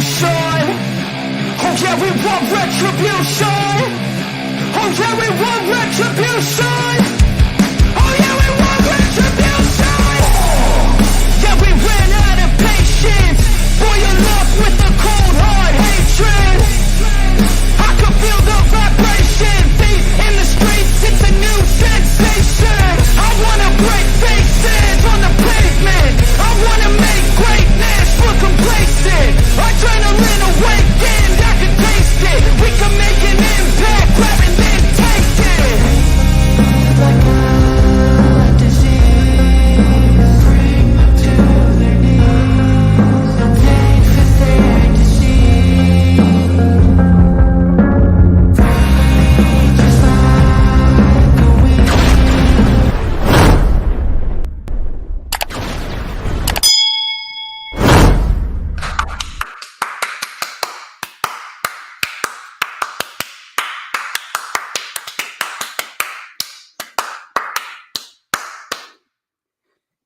retribution. Oh yeah, we want retribution. Oh yeah, we want retribution. Oh yeah, we want retribution. Yeah, we ran out of patience for your love with the cold hard hatred. I can feel the vibration, feet in the streets, it's a new sensation. I wanna break faces on the pavement. I wanna make greatness look complacent. Adrenaline awakened, I can taste it. We can make an impact, grab and then take it. Like a disease, bring them to their knees. Pain for their disease. Just like a weed.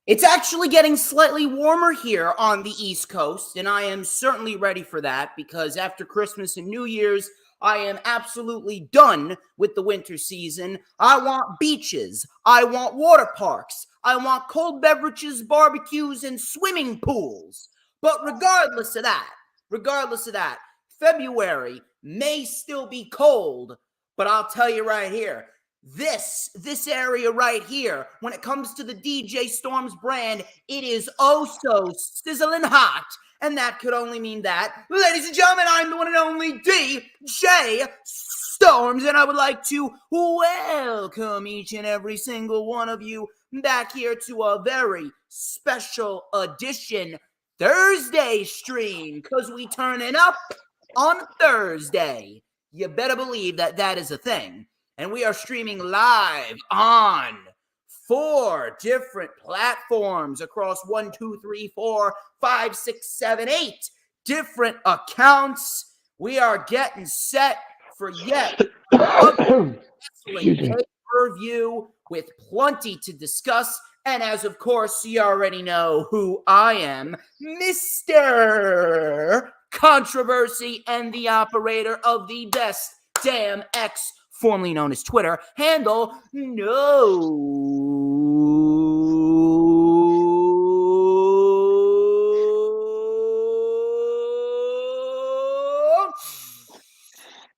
It's actually getting slightly warmer here on the East Coast, and I am certainly ready for that because after Christmas and New Year's, I am absolutely done with the winter season. I want beaches. I want water parks. I want cold beverages, barbecues, and swimming pools. But regardless of that, February may still be cold, but I'll tell you right here, this area right here, when it comes to the DJ Storms brand, it is oh so sizzling hot. And that could only mean that, ladies and gentlemen, I'm the one and only DJ Storms, and I would like to welcome each and every single one of you back here to a very special edition Thursday stream, because we turning up on Thursday. You better believe that that is a thing. And we are streaming live on 4 different platforms across 1, 2, 3, 4, 5, 6, 7, 8 different accounts. We are getting set for yet another pay-per-view with plenty to discuss. And as of course you already know who I am, Mr. Controversy and the operator of the best damn X, formerly known as Twitter, handle no.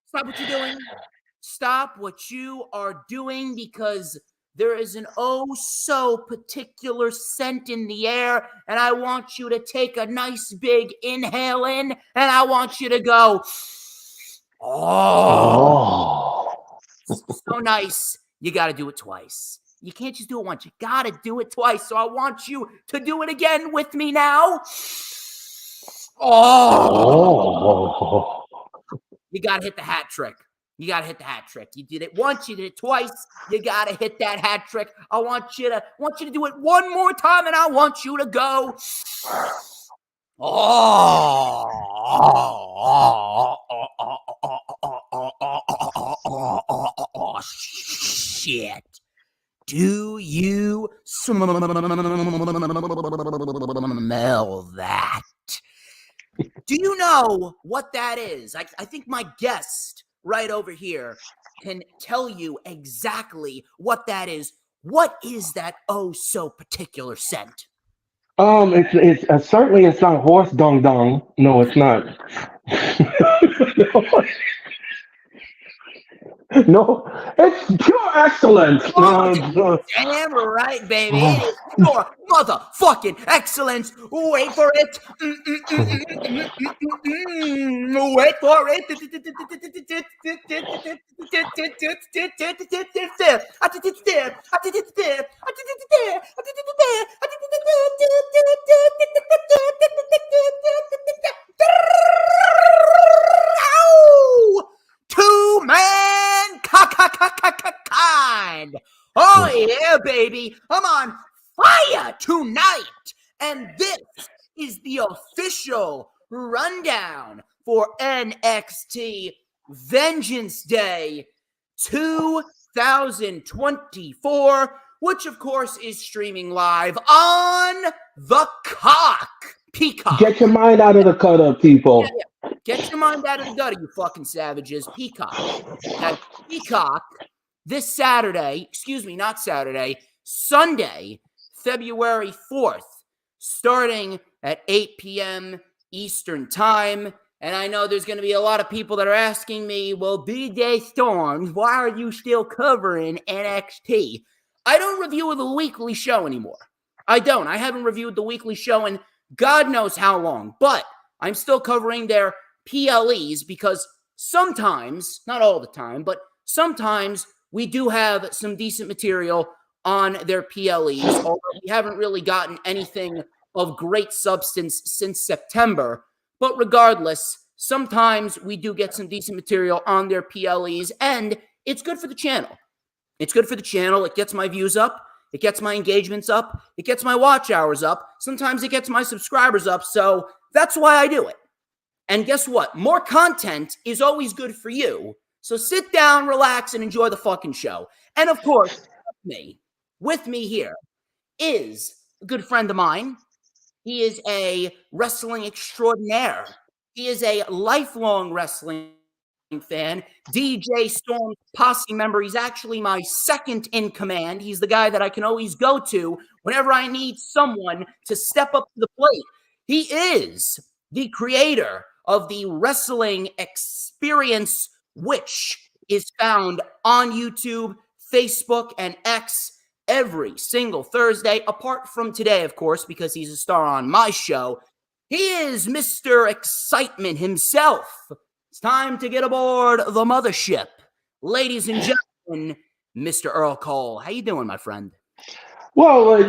Stop what you're doing. Stop what you are doing, because there is an oh so particular scent in the air, and I want you to take a nice big inhale in, and I want you to go, oh. So nice. You got to do it twice. You can't just do it once. You got to do it twice. So I want you to do it again with me now. Oh. You got to hit the hat trick. You got to hit the hat trick. You did it once, you did it twice. You got to hit that hat trick. I want you to do it one more time, and I want you to go. Oh, shit. Do you smell that? Do you know what that is? I think my guest right over here can tell you exactly what that is. What is that oh so particular scent? It's certainly it's not horse dung dung. No, it's not. No, it's pure excellence. Damn right, baby. It is pure motherfucking excellence. Wait for it. Wait for it. Two-man kind. Oh yeah, baby. I'm on fire tonight. And this is the official rundown for NXT Vengeance Day 2024, which of course is streaming live on the Peacock. Get your mind out of the gutter, people. Get your mind out of the gutter, you fucking savages. Peacock. Now, Peacock this Saturday, not Saturday, Sunday, February 4th, starting at 8 p.m. Eastern Time. And I know there's going to be a lot of people that are asking me, well, DJ Storms, why are you still covering NXT? I don't review the weekly show anymore. I don't. I haven't reviewed the weekly show in God knows how long. But I'm still covering their PLEs because sometimes, not all the time, but sometimes we do have some decent material on their PLEs, although we haven't really gotten anything of great substance since September. But regardless, sometimes we do get some decent material on their PLEs, and it's good for the channel. It's good for the channel. It gets my views up. It gets my engagements up. It gets my watch hours up. Sometimes it gets my subscribers up. So that's why I do it. And guess what? More content is always good for you. So sit down, relax, and enjoy the fucking show. And of course, with me here is a good friend of mine. He is a wrestling extraordinaire. He is a lifelong wrestling fan. DJ Storm posse member. He's actually my second in command. He's the guy that I can always go to whenever I need someone to step up to the plate. He is the creator of the Wrestling Experience, which is found on YouTube, Facebook, and X every single Thursday, apart from today, of course, because he's a star on my show. He is Mr. Excitement himself. It's time to get aboard the mothership. Ladies and gentlemen, Mr. Earl Cole. How you doing, my friend? Well,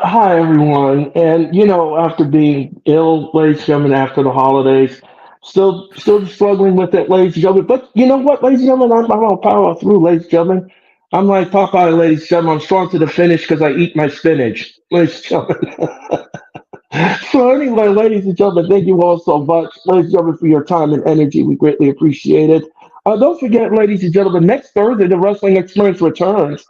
hi everyone, and after being ill, ladies and gentlemen, after the holidays, still struggling with it, ladies and gentlemen. But you know what, ladies and gentlemen, I'm gonna power through, ladies and gentlemen. I'm like Popeye, ladies and gentlemen. I'm strong to the finish because I eat my spinach, ladies and gentlemen. So anyway, ladies and gentlemen, thank you all so much, ladies and gentlemen, for your time and energy. We greatly appreciate it. Don't forget, ladies and gentlemen, next Thursday the Wrestling Experience returns.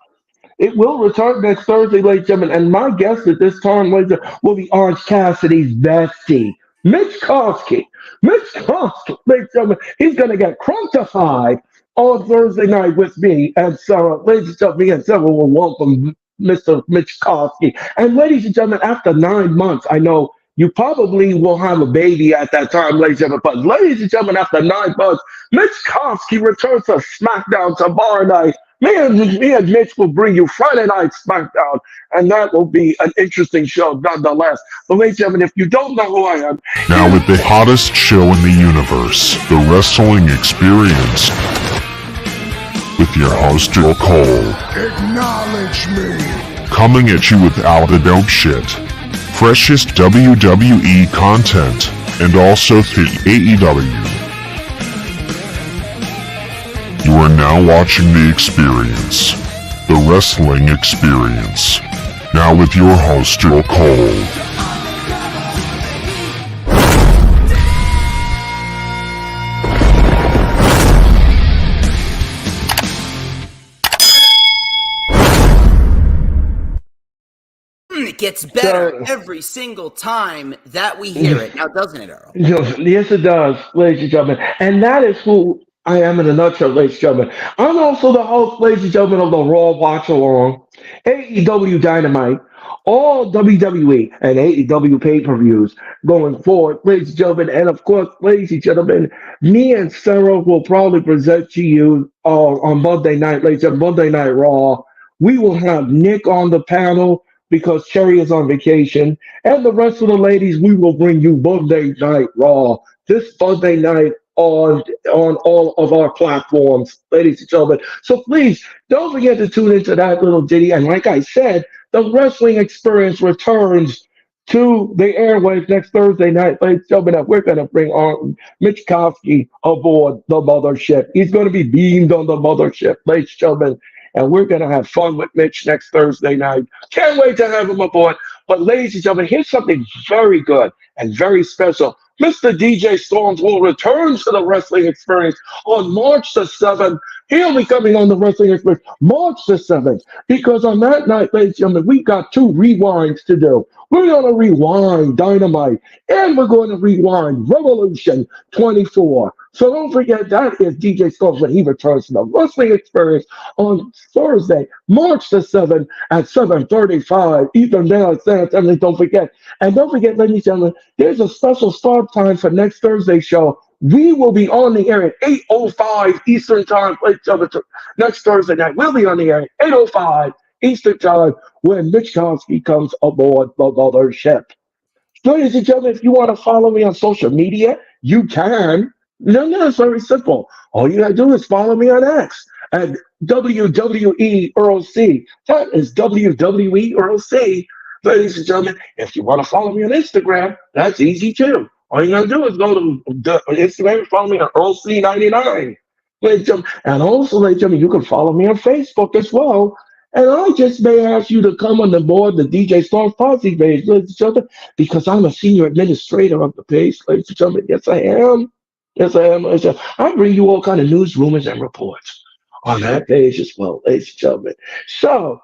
It will return next Thursday, ladies and gentlemen. And my guest at this time, ladies and gentlemen, will be Orange Cassidy's bestie, Mitch Koski. Mitch Koski, ladies and gentlemen, he's going to get cruncified on Thursday night with me and Sarah. Ladies and gentlemen, me and Sarah will welcome Mr. Mitch Koski. And ladies and gentlemen, after 9 months, I know you probably will have a baby at that time, ladies and gentlemen. But ladies and gentlemen, after 9 months, Mitch Koski returns to SmackDown tomorrow night. Me and Mitch will bring you Friday Night SmackDown, and that will be an interesting show nonetheless. But ladies and gentlemen, if you don't know who I am... Now with the hottest show in the universe, The Wrestling Experience, with your host, Earl Cole. Acknowledge me. Coming at you with all the dope shit, freshest WWE content, and also the AEW. You are now watching The Experience, The Wrestling Experience. Now with your host, Earl Cole. It gets better every single time that we hear it. Now, doesn't it, Earl? Yes, it does, ladies and gentlemen. And that is who I am in a nutshell, ladies and gentlemen. I'm also the host, ladies and gentlemen, of the Raw Watch Along, AEW Dynamite, all WWE and AEW pay-per-views going forward, ladies and gentlemen. And of course, ladies and gentlemen, me and Sarah will probably present to you on Monday night, ladies and gentlemen, Monday Night Raw. We will have Nick on the panel because Cherry is on vacation. And the rest of the ladies, we will bring you Monday Night Raw this Monday night on all of our platforms, ladies and gentlemen. So please don't forget to tune into that little ditty. And like I said, the Wrestling Experience returns to the airwaves next Thursday night, ladies and gentlemen. And we're going to bring on Mitch Koski aboard the mothership. He's going to be beamed on the mothership, ladies and gentlemen. And we're going to have fun with Mitch next Thursday night. Can't wait to have him aboard. But ladies and gentlemen, here's something very good and very special Mr. DJ Storms will return to the wrestling experience on March the 7th. He'll be coming on the wrestling experience March the 7th. Because on that night, ladies and gentlemen, we got two rewinds to do. We're going to rewind Dynamite and we're going to rewind Revolution 24. So don't forget that is DJ Storms when he returns to the wrestling experience on Thursday, March the 7th at 7:35 Eastern Daylight Standard Time. Don't forget. And don't forget, ladies and gentlemen, there's a special start time for next Thursday's show. We will be on the air at 8:05 Eastern Time. Next Thursday night, we'll be on the air at 8:05 Eastern Time when Mitch Konsky comes aboard the mothership. Ladies and gentlemen, if you want to follow me on social media, you can. No, it's very simple. All you got to do is follow me on X at WWE Earl C. That is WWE Earl C. Ladies and gentlemen, if you want to follow me on Instagram, that's easy too. All you got to do is go to Instagram and follow me on Earl C99. Ladies and gentlemen, and also, ladies and gentlemen, you can follow me on Facebook as well. And I just may ask you to come on the board, the DJ Storms Posse page, ladies and gentlemen, because I'm a senior administrator of the page, ladies and gentlemen. Yes, I am. Yes, I am. I bring you all kind of news, rumors, and reports on that page as well, ladies and gentlemen. So,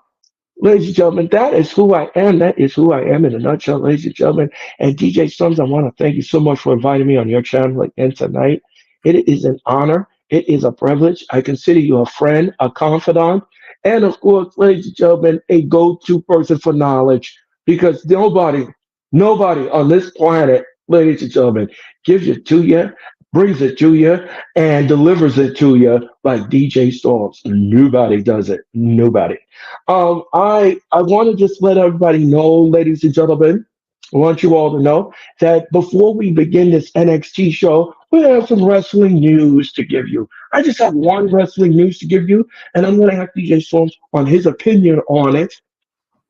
ladies and gentlemen, that is who I am. That is who I am in a nutshell, ladies and gentlemen. And DJ Storms, I want to thank you so much for inviting me on your channel again tonight. It is an honor. It is a privilege. I consider you a friend, a confidant, and of course, ladies and gentlemen, a go-to person for knowledge, because nobody on this planet, ladies and gentlemen, gives it to you, brings it to you, and delivers it to you like DJ Storms. Nobody does it. Nobody. I want to just let everybody know, ladies and gentlemen, I want you all to know that before we begin this NXT show, we have some wrestling news to give you. I just have one wrestling news to give you, and I'm going to have DJ Storms on his opinion on it.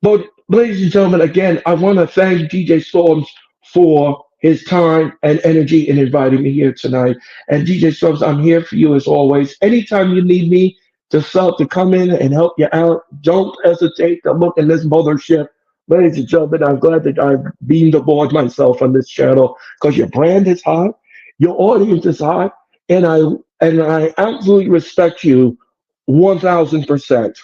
But, ladies and gentlemen, again, I want to thank DJ Storms for his time and energy in inviting me here tonight. And DJ Storms, I'm here for you as always. Anytime you need me to come in and help you out, don't hesitate to look in this mothership. Ladies and gentlemen, I'm glad that I've beamed aboard myself on this channel because your brand is hot, your audience is hot, and I absolutely respect you 1,000%.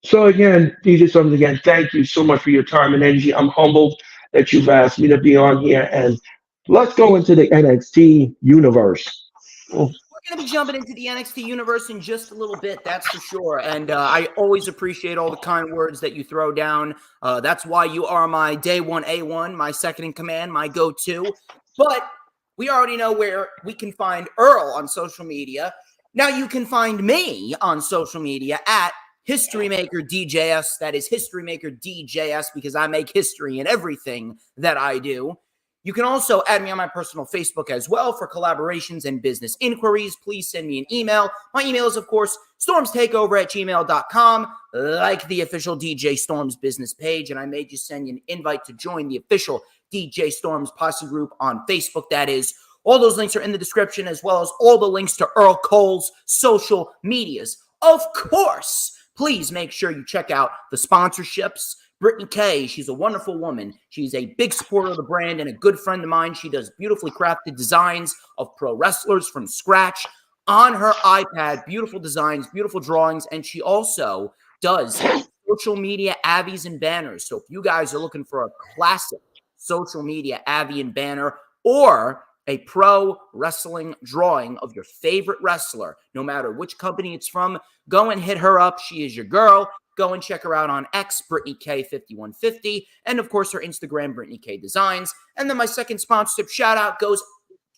So again, DJ Storms, again, thank you so much for your time and energy. I'm humbled that you've asked me to be on here, and let's go into the NXT universe. We're going to be jumping into the NXT universe in just a little bit, that's for sure. And I always appreciate all the kind words that you throw down. That's why you are my day one A1, my second in command, my go-to. But we already know where we can find Earl on social media. Now you can find me on social media at HistoryMaker DJS. That is HistoryMaker DJS because I make history in everything that I do. You can also add me on my personal Facebook as well for collaborations and business inquiries. Please send me an email. My email is, of course, StormsTakeOver@gmail.com, like the official DJ Storms business page. And I may just send you an invite to join the official DJ Storms Posse group on Facebook. That is, all those links are in the description, as well as all the links to Earl Cole's social medias. Of course, please make sure you check out the sponsorships. Brittany Kay, she's a wonderful woman. She's a big supporter of the brand and a good friend of mine. She does beautifully crafted designs of pro wrestlers from scratch on her iPad. Beautiful designs, beautiful drawings, and she also does social media avies and banners. So if you guys are looking for a classic social media avie and banner or a pro wrestling drawing of your favorite wrestler, no matter which company it's from, go and hit her up. She is your girl. Go and check her out on X, Brittany K5150, and of course her Instagram, Brittany K Designs. And then my second sponsorship shout out goes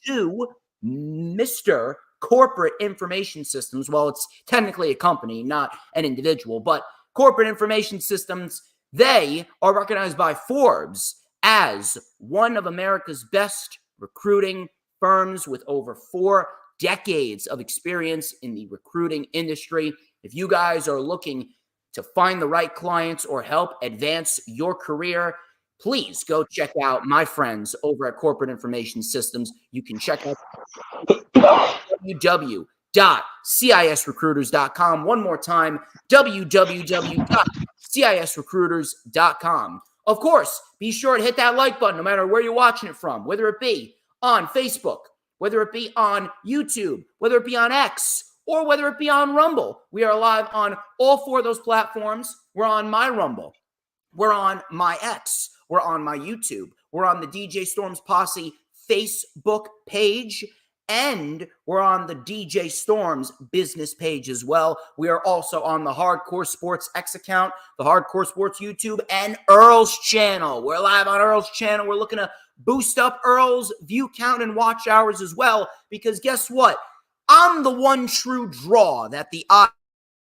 to Mr. Corporate Information Systems. Well, it's technically a company, not an individual, but Corporate Information Systems, they are recognized by Forbes as one of America's best recruiting firms with over 4 decades of experience in the recruiting industry. If you guys are looking to find the right clients or help advance your career, please go check out my friends over at Corporate Information Systems. You can check out www.cisrecruiters.com. One more time, www.cisrecruiters.com. Of course, be sure to hit that like button no matter where you're watching it from, whether it be on Facebook, whether it be on YouTube, whether it be on X, or whether it be on Rumble. We are live on all 4 of those platforms. We're on my Rumble. We're on my X. We're on my YouTube. We're on the DJ Storms Posse Facebook page. And we're on the DJ Storms business page as well. We are also on the Hardcore Sports X account, the Hardcore Sports YouTube, and Earl's channel. We're live on Earl's channel. We're looking to boost up Earl's view count and watch hours as well, because guess what? I'm the one true draw that the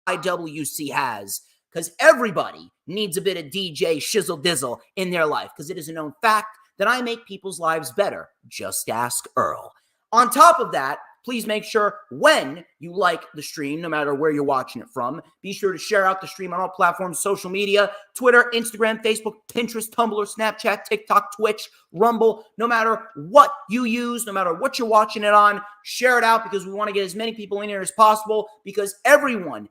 IWC has, because everybody needs a bit of DJ shizzle dizzle in their life, because it is a known fact that I make people's lives better. Just ask Earl. On top of that, please make sure when you like the stream, no matter where you're watching it from, be sure to share out the stream on all platforms, social media, Twitter, Instagram, Facebook, Pinterest, Tumblr, Snapchat, TikTok, Twitch, Rumble. No matter what you use, no matter what you're watching it on, share it out, because we want to get as many people in here as possible, because everyone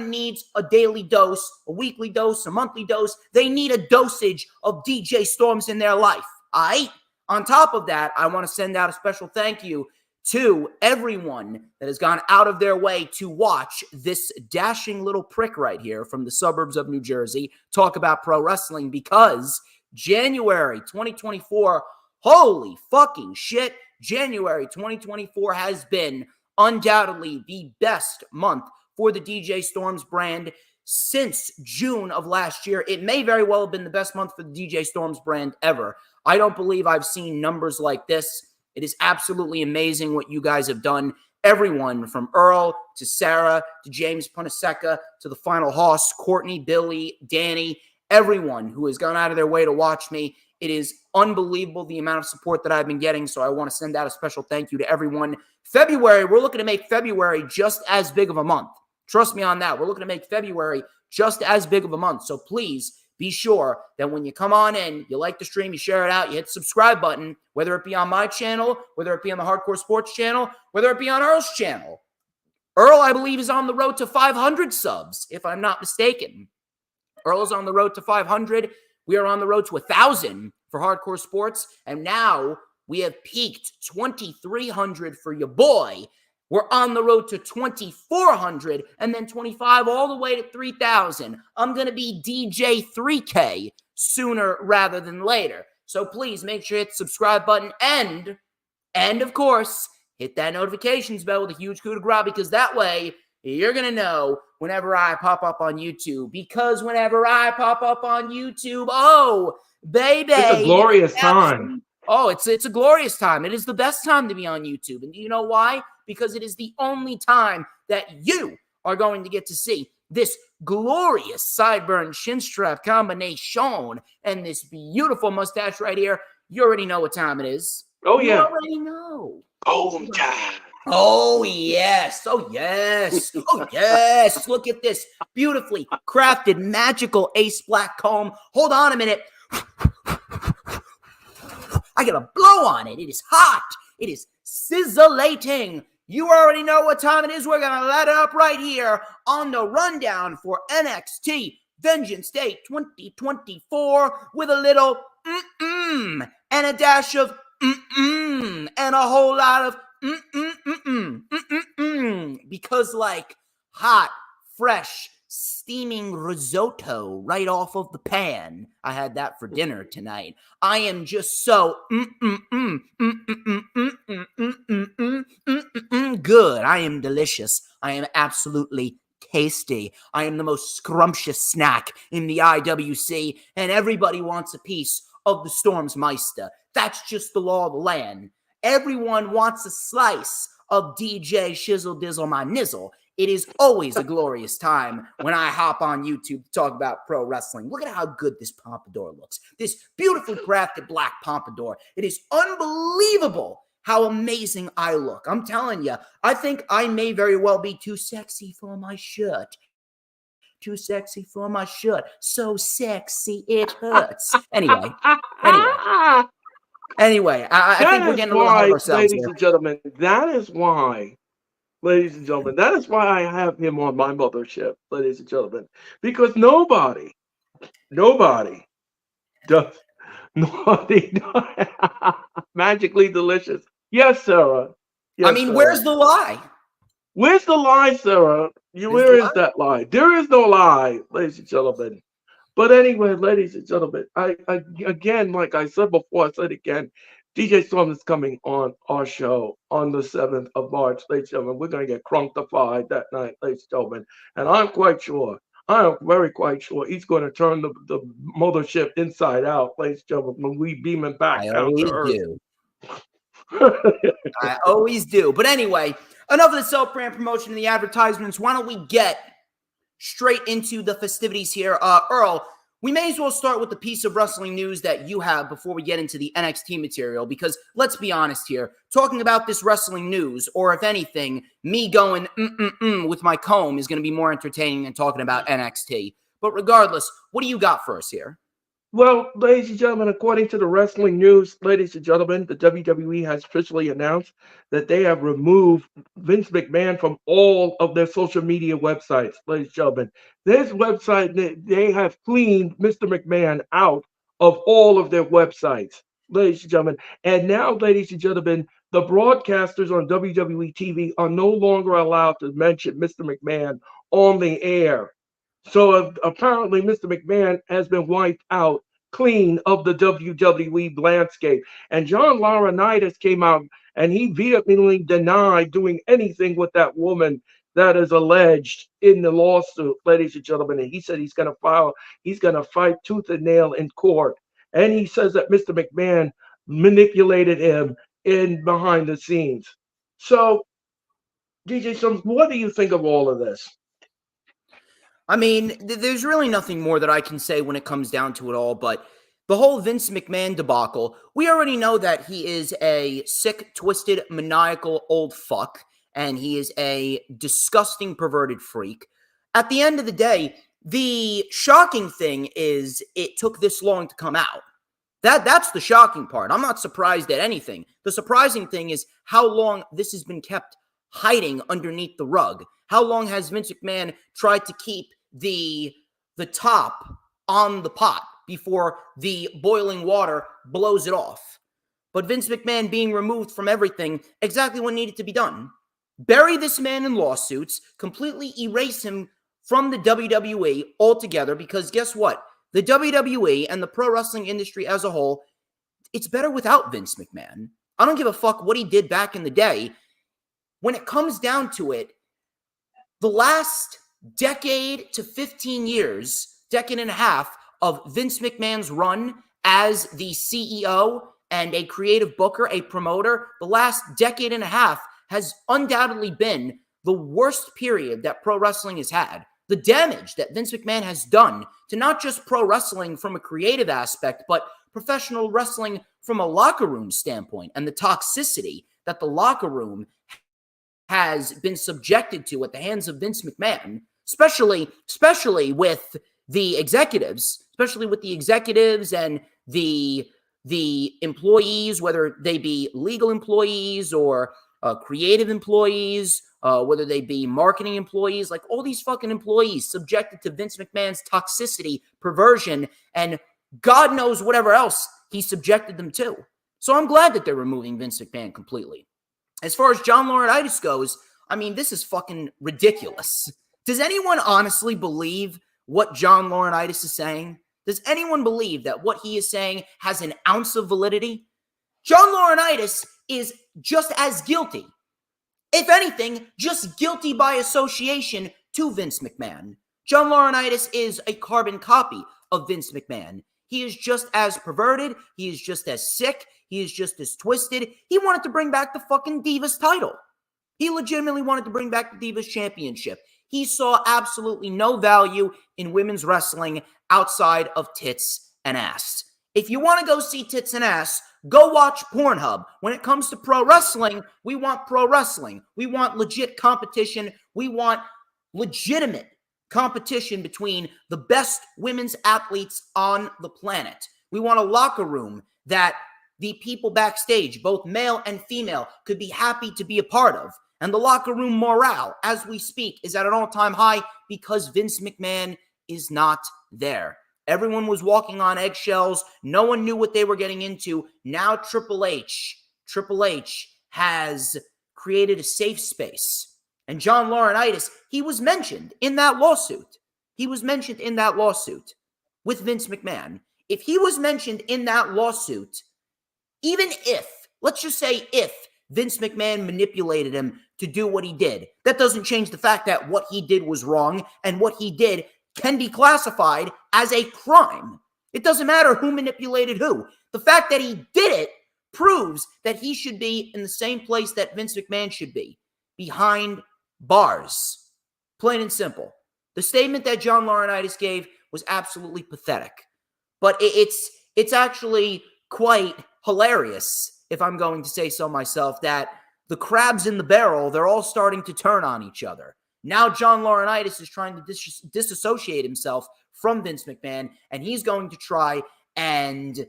needs a daily dose, a weekly dose, a monthly dose. They need a dosage of DJ Storms in their life, all right? On top of that, I want to send out a special thank you to everyone that has gone out of their way to watch this dashing little prick right here from the suburbs of New Jersey talk about pro wrestling, because January 2024, holy fucking shit, January 2024 has been undoubtedly the best month for the DJ Storms brand since June of last year. It may very well have been the best month for the DJ Storms brand ever. I don't believe I've seen numbers like this. It is absolutely amazing what you guys have done. Everyone from Earl to Sarah to James Punaseca to the Final Hoss, Courtney, Billy, Danny, everyone who has gone out of their way to watch me. It is unbelievable the amount of support that I've been getting, so I want to send out a special thank you to everyone. February, we're looking to make February just as big of a month. Trust me on that. We're looking to make February just as big of a month. So please be sure that when you come on in, you like the stream, you share it out, you hit the subscribe button, whether it be on my channel, whether it be on the Hardcore Sports channel, whether it be on Earl's channel. Earl, I believe, is on the road to 500 subs, if I'm not mistaken. Earl is on the road to 500. We are on the road to 1,000 for Hardcore Sports. And now we have peaked 2,300 for your boy. We're on the road to 2,400 and then 25 all the way to 3,000. I'm going to be DJ 3K sooner rather than later. So please make sure you hit the subscribe button and of course, hit that notifications bell with a huge coup de grace, because that way you're going to know whenever I pop up on YouTube. Because whenever I pop up on YouTube, oh, baby. It's a glorious time. Oh, it's a glorious time. It is the best time to be on YouTube. And do you know why? Because it is the only time that you are going to get to see this glorious sideburn shin strap combination and this beautiful mustache right here. You already know what time it is. Oh, yeah. You already know. Oh, time. Oh, yes. Oh, yes. Oh, yes. Look at this beautifully crafted magical ace black comb. Hold on a minute. I got a blow on it. It is hot. It is sizzling. You already know what time it is. We're going to let it up right here on the rundown for NXT Vengeance Day 2024 with a little and a dash of and a whole lot of because like hot, fresh, steaming risotto right off of the pan. I had that for dinner tonight. I am just so good. I am delicious. I am absolutely tasty. I am the most scrumptious snack in the IWC, and everybody wants a piece of the Storms Meister. That's just the law of the land. Everyone wants a slice of DJ Shizzle Dizzle my nizzle. It is always a glorious time when I hop on YouTube to talk about pro wrestling. Look at how good this pompadour looks. This beautifully crafted black pompadour. It is unbelievable how amazing I look. I'm telling you, I think I may very well be too sexy for my shirt. Too sexy for my shirt. So sexy it hurts. Anyway, I think we're getting a little ahead of ourselves ladies here. and gentlemen, that is why, ladies and gentlemen, that is why I have him on my mothership, ladies and gentlemen, because nobody does Naughty, magically delicious. Yes, Sarah. I Yes, mean, Sarah. where's the lie? Where's the lie, Sarah? Where's the Where is lie? that lie? There is no lie, ladies and gentlemen. But anyway, ladies and gentlemen, I again, like I said before, I said again, DJ Storm is coming on our show on the 7th of March, ladies and gentlemen. We're going to get crunktified that night, ladies and gentlemen. And I'm quite sure, I am very quite sure he's going to turn the mothership inside out, ladies and gentlemen, when we beam him back I down to always earth. do. I always do. But anyway, enough of the self-brand promotion and the advertisements. Why don't we get straight into the festivities here? Earl, we may as well start with the piece of wrestling news that you have before we get into the NXT material, because let's be honest here, talking about this wrestling news, or if anything, me going with my comb is going to be more entertaining than talking about NXT. But regardless, what do you got for us here? Well, ladies and gentlemen, according to the wrestling news, ladies and gentlemen, the WWE has officially announced that they have removed Vince McMahon from all of their social media websites, ladies and gentlemen. This website, they have cleaned Mr. McMahon out of all of their websites, ladies and gentlemen. And now, ladies and gentlemen, the broadcasters on WWE TV are no longer allowed to mention Mr. McMahon on the air. So apparently, Mr. McMahon has been wiped out clean of the WWE landscape. And John Laurinaitis came out and he vehemently denied doing anything with that woman that is alleged in the lawsuit, ladies and gentlemen. And he said he's going to fight tooth and nail in court. And he says that Mr. McMahon manipulated him in behind the scenes. So, DJ Sums, what do you think of all of this? I mean, there's really nothing more that I can say when it comes down to it all, but the whole Vince McMahon debacle, we already know that he is a sick, twisted, maniacal old fuck, and he is a disgusting, perverted freak. At the end of the day, the shocking thing is it took this long to come out. That's the shocking part. I'm not surprised at anything. The surprising thing is how long this has been kept hiding underneath the rug. How long has Vince McMahon tried to keep the top on the pot before the boiling water blows it off? But Vince McMahon being removed from everything, exactly what needed to be done. Bury this man in lawsuits, completely erase him from the WWE altogether, because guess what? The WWE and the pro wrestling industry as a whole, it's better without Vince McMahon. I don't give a fuck what he did back in the day. When it comes down to it, the last decade to 15 years, decade and a half of Vince McMahon's run as the CEO and a creative booker, a promoter, the last decade and a half has undoubtedly been the worst period that pro wrestling has had. The damage that Vince McMahon has done to not just pro wrestling from a creative aspect, but professional wrestling from a locker room standpoint, and the toxicity that the locker room has been subjected to at the hands of Vince McMahon, especially with the executives, and the employees, whether they be legal employees or creative employees, whether they be marketing employees, like all these fucking employees subjected to Vince McMahon's toxicity, perversion, and God knows whatever else he subjected them to. So I'm glad that they're removing Vince McMahon completely. As far as John Laurinaitis goes, I mean, this is fucking ridiculous. Does anyone honestly believe what John Laurinaitis is saying? Does anyone believe that what he is saying has an ounce of validity? John Laurinaitis is just as guilty. If anything, just guilty by association to Vince McMahon. John Laurinaitis is a carbon copy of Vince McMahon. He is just as perverted. He is just as sick. He is just as twisted. He wanted to bring back the fucking Divas title. He legitimately wanted to bring back the Divas Championship. He saw absolutely no value in women's wrestling outside of tits and ass. If you want to go see tits and ass, go watch Pornhub. When it comes to pro wrestling, we want pro wrestling. We want legit competition. We want legitimate competition between the best women's athletes on the planet. We want a locker room that the people backstage, both male and female, could be happy to be a part of. And the locker room morale, as we speak, is at an all-time high because Vince McMahon is not there. Everyone was walking on eggshells. No one knew what they were getting into. Now Triple H has created a safe space. And John Laurinaitis, he was mentioned in that lawsuit. With Vince McMahon. If he was mentioned in that lawsuit, even if, let's just say if Vince McMahon manipulated him to do what he did, that doesn't change the fact that what he did was wrong and what he did can be classified as a crime. It doesn't matter who manipulated who. The fact that he did it proves that he should be in the same place that Vince McMahon should be, behind bars. Plain and simple. The statement that John Laurinaitis gave was absolutely pathetic. But it's actually quite hilarious, if I'm going to say so myself, that the crabs in the barrel, they're all starting to turn on each other. Now John Laurinaitis is trying to disassociate himself from Vince McMahon, and he's going to try and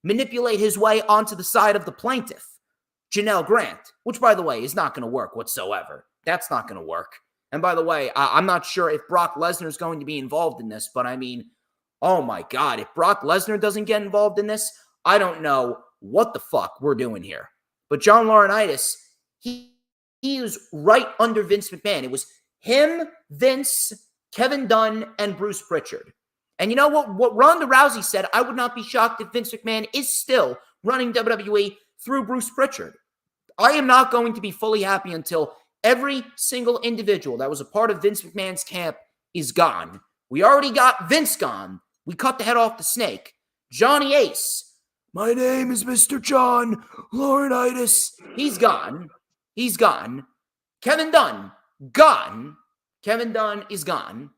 manipulate his way onto the side of the plaintiff, Janelle Grant, which, by the way, is not going to work whatsoever. That's not going to work. And by the way, I'm not sure if Brock Lesnar is going to be involved in this, but I mean, oh my God, if Brock Lesnar doesn't get involved in this, I don't know what the fuck we're doing here. But John Laurinaitis, he is right under Vince McMahon. It was him, Vince, Kevin Dunn, and Bruce Pritchard. And you know what Ronda Rousey said? I would not be shocked if Vince McMahon is still running WWE through Bruce Pritchard. I am not going to be fully happy until every single individual that was a part of Vince McMahon's camp is gone. We already got Vince gone. We cut the head off the snake. Johnny Ace. My name is Mr. John Laurinaitis. He's gone. Kevin Dunn, gone. Kevin Dunn is gone.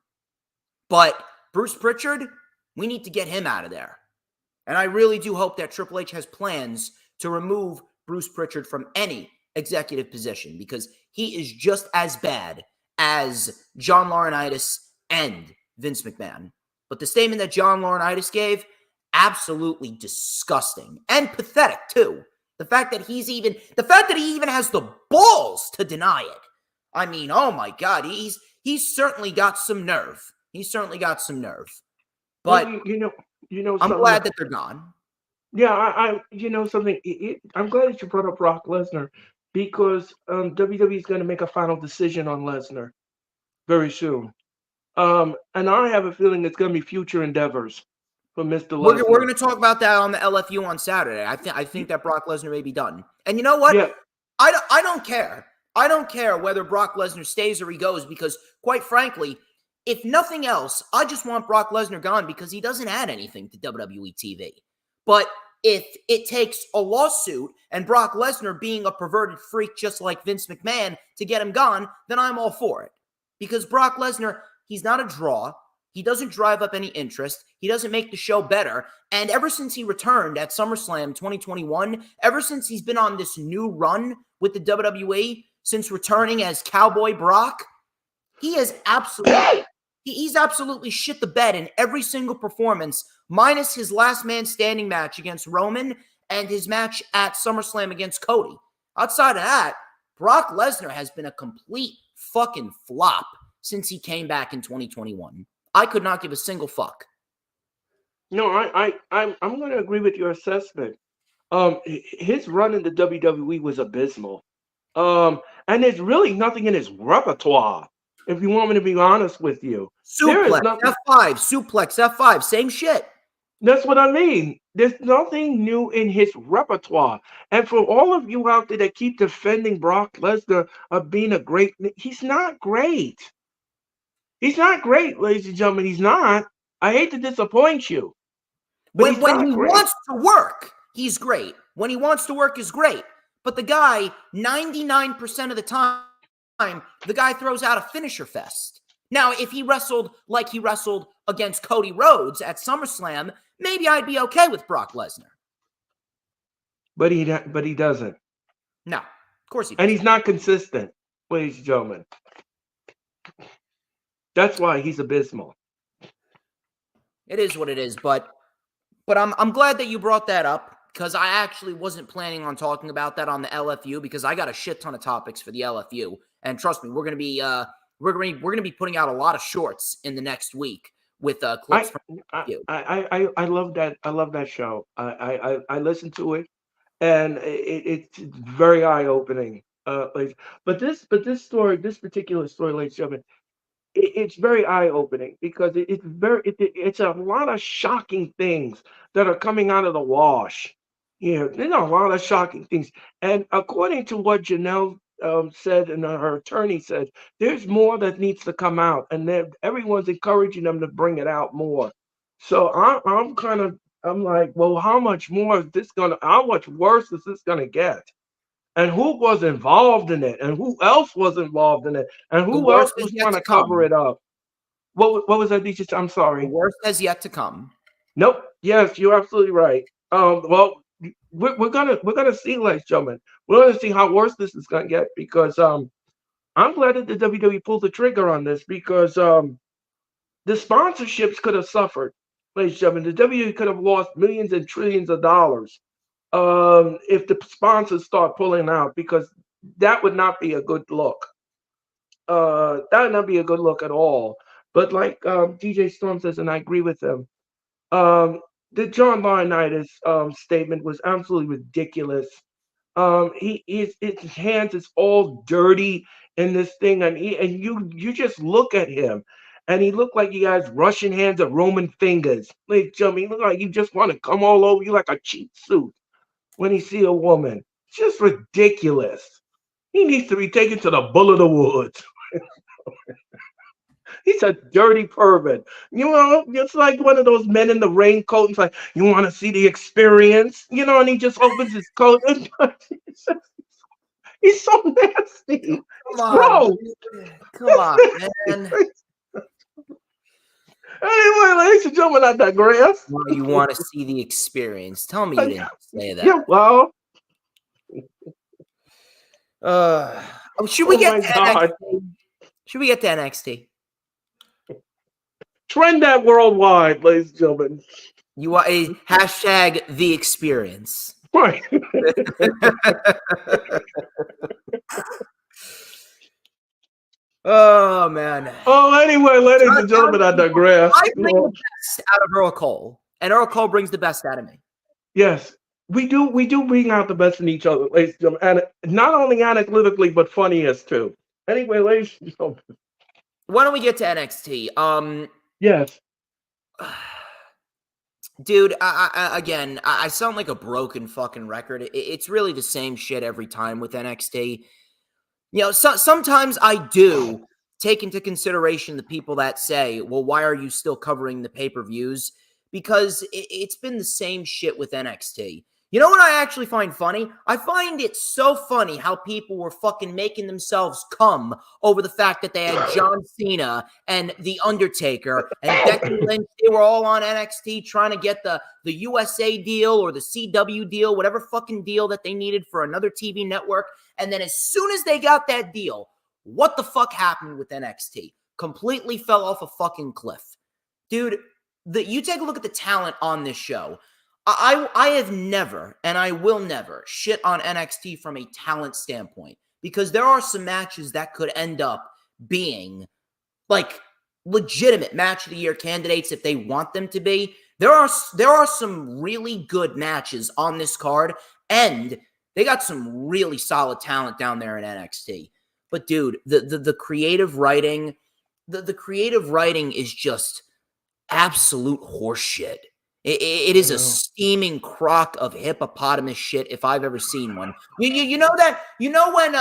But Bruce Pritchard, we need to get him out of there. And I really do hope that Triple H has plans to remove Bruce Pritchard from any executive position, because he is just as bad as John Laurinaitis and Vince McMahon. But the statement that John Laurinaitis gave, absolutely disgusting and pathetic too. The fact that he even has the balls to deny it. I mean, oh my God, he's certainly got some nerve. But I'm glad that they're gone. Yeah, I something. I'm glad that you brought up Brock Lesnar, because WWE is going to make a final decision on Lesnar very soon. And I have a feeling it's going to be future endeavors for Mr. Lesnar. We're going to talk about that on the LFU on Saturday. I think that Brock Lesnar may be done. And you know what? Yeah. I don't care. I don't care whether Brock Lesnar stays or he goes, because quite frankly, if nothing else, I just want Brock Lesnar gone because he doesn't add anything to WWE TV. But if it takes a lawsuit and Brock Lesnar being a perverted freak just like Vince McMahon to get him gone, then I'm all for it. Because Brock Lesnar, he's not a draw. He doesn't drive up any interest. He doesn't make the show better. And ever since he returned at SummerSlam 2021, ever since he's been on this new run with the WWE, since returning as Cowboy Brock, he's absolutely shit the bed in every single performance, minus his last man standing match against Roman and his match at SummerSlam against Cody. Outside of that, Brock Lesnar has been a complete fucking flop since he came back in 2021. I could not give a single fuck. No, I'm going to agree with your assessment. His run in the WWE was abysmal. And there's really nothing in his repertoire, if you want me to be honest with you. Suplex, F5, same shit. That's what I mean. There's nothing new in his repertoire. And for all of you out there that keep defending Brock Lesnar of being a great, he's not great. He's not great, ladies and gentlemen. He's not. I hate to disappoint you. When he wants to work, he's great. When he wants to work, is great. But the guy, 99% of the time, the guy throws out a finisher fest. Now, if he wrestled like he wrestled against Cody Rhodes at SummerSlam, maybe I'd be okay with Brock Lesnar. But he doesn't. No, of course he doesn't. And he's not consistent, ladies and gentlemen. That's why he's abysmal. It is what it is, but I'm glad that you brought that up, because I actually wasn't planning on talking about that on the LFU, because I got a shit ton of topics for the LFU, and trust me, we're gonna be putting out a lot of shorts in the next week with clips I from I you. I love that. I love that show. I listen to it, and it's very eye opening. But this story, this particular story, ladies and gentlemen, it's very eye opening because it's a lot of shocking things that are coming out of the wash. Yeah, there's a lot of shocking things, and according to what Janelle said and her attorney said, there's more that needs to come out, and everyone's encouraging them to bring it out more. So I'm like, well, how much more is this gonna? How much worse is this gonna get? And who was involved in it, and who else was involved in it, and The who else worst is was yet trying to to cover come. it up? What was that, DJ? I'm The sorry. worst has yet to come. Nope. Yes, you're absolutely right. Well, we're gonna see, ladies and gentlemen. We're gonna see how worse this is gonna get because I'm glad that the WWE pulled the trigger on this because the sponsorships could have suffered, ladies and gentlemen. The WWE could have lost millions and trillions of dollars if the sponsors start pulling out because that would not be a good look. That would not be a good look at all. But like DJ Storm says, and I agree with him, um, the John Laurinaitis statement was absolutely ridiculous. His hands is all dirty in this thing, and you just look at him, and he looked like he has Russian hands or Roman fingers. Like Jimmy, he look like you just want to come all over you like a cheap suit when he see a woman. It's just ridiculous. He needs to be taken to the bull of the woods. He's a dirty pervert. You know, it's like one of those men in the raincoat. And it's like, you want to see the experience? You know, and he just opens his coat. And he's so nasty. Come It's on, gross. dude. Come on, man. Anyway, ladies and gentlemen, I digress. Well, you want to see the experience. Tell me you didn't say Yeah, that. well, Should we oh get my to God. NXT? Should we get to NXT? Trend that worldwide, ladies and gentlemen. You want a hashtag the experience. Right. Oh man. Oh, anyway, ladies and gentlemen, I digress. I bring the best out of Earl Cole, and Earl Cole brings the best out of me. Yes, we do bring out the best in each other, ladies and gentlemen, and not only analytically but funniest too. Anyway, ladies and gentlemen, Why don't we get to NXT? yes, Dude, I sound like a broken fucking record. It's really the same shit every time with NXT. You know, sometimes I do take into consideration the people that say, well, why are you still covering the pay-per-views? Because it's been the same shit with NXT. You know what I actually find funny? I find it so funny how people were fucking making themselves come over the fact that they had John Cena and The Undertaker and Becky Lynch. They were all on NXT trying to get the USA deal or the CW deal, whatever fucking deal that they needed for another TV network. And then as soon as they got that deal, what the fuck happened with NXT? Completely fell off a fucking cliff. Dude, you take a look at the talent on this show. I have never, and I will never, shit on NXT from a talent standpoint because there are some matches that could end up being like legitimate match of the year candidates if they want them to be. There are some really good matches on this card, and they got some really solid talent down there in NXT. But dude, the creative writing, the creative writing is just absolute horseshit. It is a steaming crock of hippopotamus shit if I've ever seen one. You know that? You know when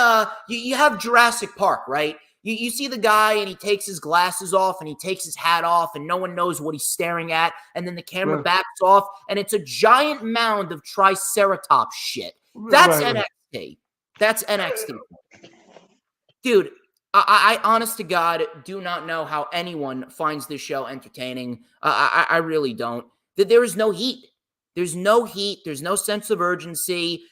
you have Jurassic Park, right? You see the guy and he takes his glasses off and he takes his hat off and no one knows what he's staring at. And then the camera backs off and it's a giant mound of Triceratops shit. That's NXT. That's NXT. Dude, I honest to God, do not know how anyone finds this show entertaining. I really don't. There is no heat. There's no heat. There's no sense of urgency.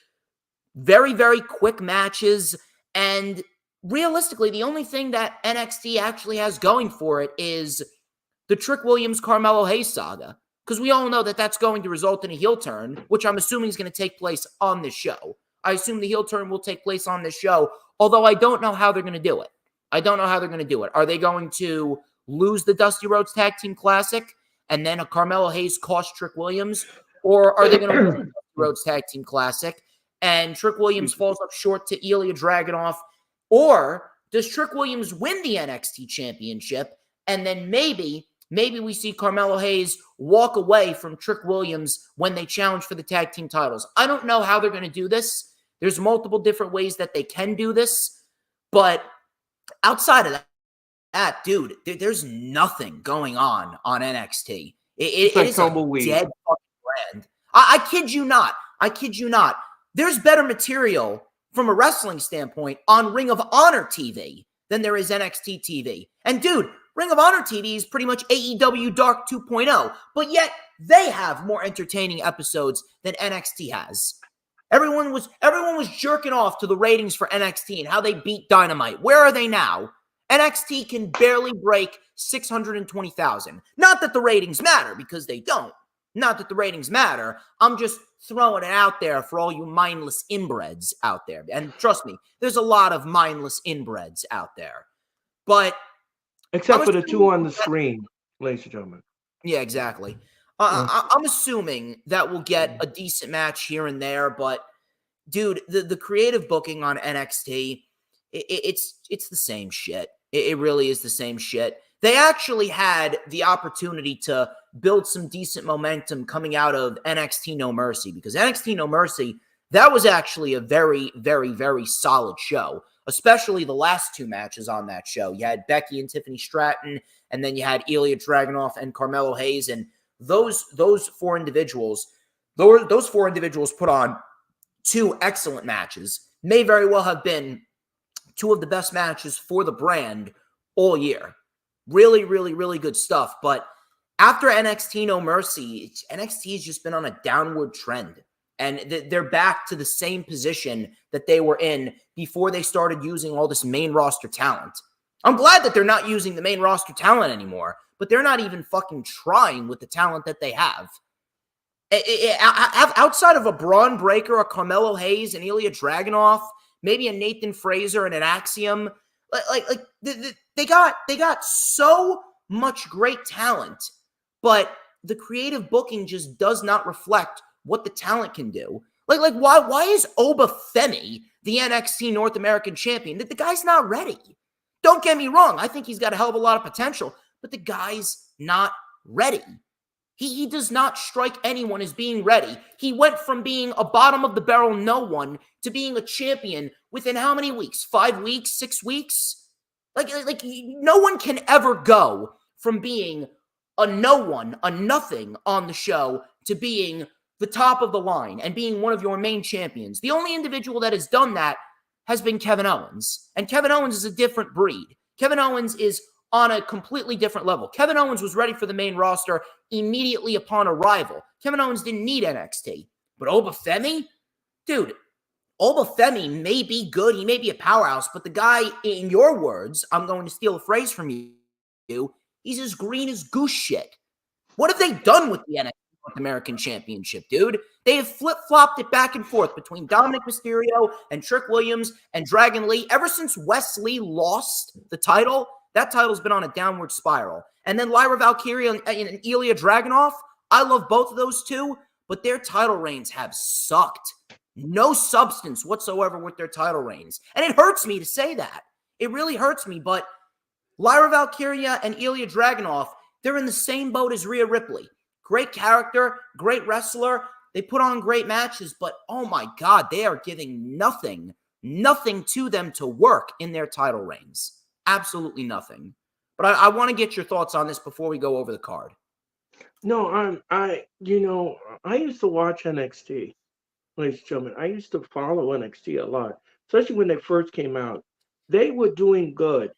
Very, very quick matches. And realistically, the only thing that NXT actually has going for it is the Trick Williams-Carmelo Hayes saga. Because we all know that that's going to result in a heel turn, which I'm assuming is going to take place on this show. I assume the heel turn will take place on this show, although I don't know how they're going to do it. I don't know how they're going to do it. Are they going to lose the Dusty Rhodes Tag Team Classic, and then a Carmelo Hayes cost Trick Williams? Or are they going to win the Dusty Rhodes Tag Team Classic and Trick Williams falls up short to Ilya Dragunov? Or does Trick Williams win the NXT Championship, and then maybe we see Carmelo Hayes walk away from Trick Williams when they challenge for the tag team titles? I don't know how they're going to do this. There's multiple different ways that they can do this, but outside of that, dude, there's nothing going on NXT. It is a dead fucking brand. I kid you not. I kid you not. There's better material from a wrestling standpoint on Ring of Honor TV than there is NXT TV. And dude, Ring of Honor TV is pretty much AEW Dark 2.0, but yet they have more entertaining episodes than NXT has. Everyone was jerking off to the ratings for NXT and how they beat Dynamite. Where are they now? NXT can barely break 620,000. Not that the ratings matter, because they don't. Not that the ratings matter. I'm just throwing it out there for all you mindless inbreds out there. And trust me, there's a lot of mindless inbreds out there. But except for the two on the screen, ladies and gentlemen. Yeah, exactly. I'm assuming that we'll get a decent match here and there, but dude, the creative booking on NXT, it's the same shit. It really is the same shit. They actually had the opportunity to build some decent momentum coming out of NXT No Mercy, because NXT No Mercy, that was actually a very, very, very solid show, especially the last two matches on that show. You had Becky and Tiffany Stratton, and then you had Ilya Dragunov and Carmelo Hayes, and those four individuals put on two excellent matches. May very well have been two of the best matches for the brand all year. Really, really, really good stuff. But after NXT No Mercy, NXT has just been on a downward trend. And they're back to the same position that they were in before they started using all this main roster talent. I'm glad that they're not using the main roster talent anymore, but they're not even fucking trying with the talent that they have. Outside of a Braun Breaker, a Carmelo Hayes, and Ilya Dragunov, maybe a Nathan Fraser and an Axiom, they got so much great talent, but the creative booking just does not reflect what the talent can do. Why is Oba Femi the NXT North American champion? The guy's not ready. Don't get me wrong. I think he's got a hell of a lot of potential, but the guy's not ready. He does not strike anyone as being ready. He went from being a bottom of the barrel no one to being a champion within how many weeks? 5 weeks? 6 weeks? No one can ever go from being a no one, a nothing on the show, to being the top of the line and being one of your main champions. The only individual that has done that has been Kevin Owens. And Kevin Owens is a different breed. Kevin Owens is on a completely different level. Kevin Owens was ready for the main roster immediately upon arrival. Kevin Owens didn't need NXT. But Oba Femi? Dude, Oba Femi may be good. He may be a powerhouse. But the guy, in your words, I'm going to steal a phrase from you, he's as green as goose shit. What have they done with the NXT North American Championship, dude? They have flip-flopped it back and forth between Dominic Mysterio and Trick Williams and Dragon Lee. Ever since Wes Lee lost the title, that title's been on a downward spiral. And then Lyra Valkyria and Ilya Dragunov, I love both of those two, but their title reigns have sucked. No substance whatsoever with their title reigns. And it hurts me to say that. It really hurts me, but Lyra Valkyria and Ilya Dragunov, they're in the same boat as Rhea Ripley. Great character, great wrestler. They put on great matches, but oh my God, they are giving nothing to them to work in their title reigns. Absolutely nothing. But I want to get your thoughts on this before we go over the card. No, I used to watch NXT, ladies and gentlemen. I used to follow NXT a lot, especially when they first came out. They were doing good.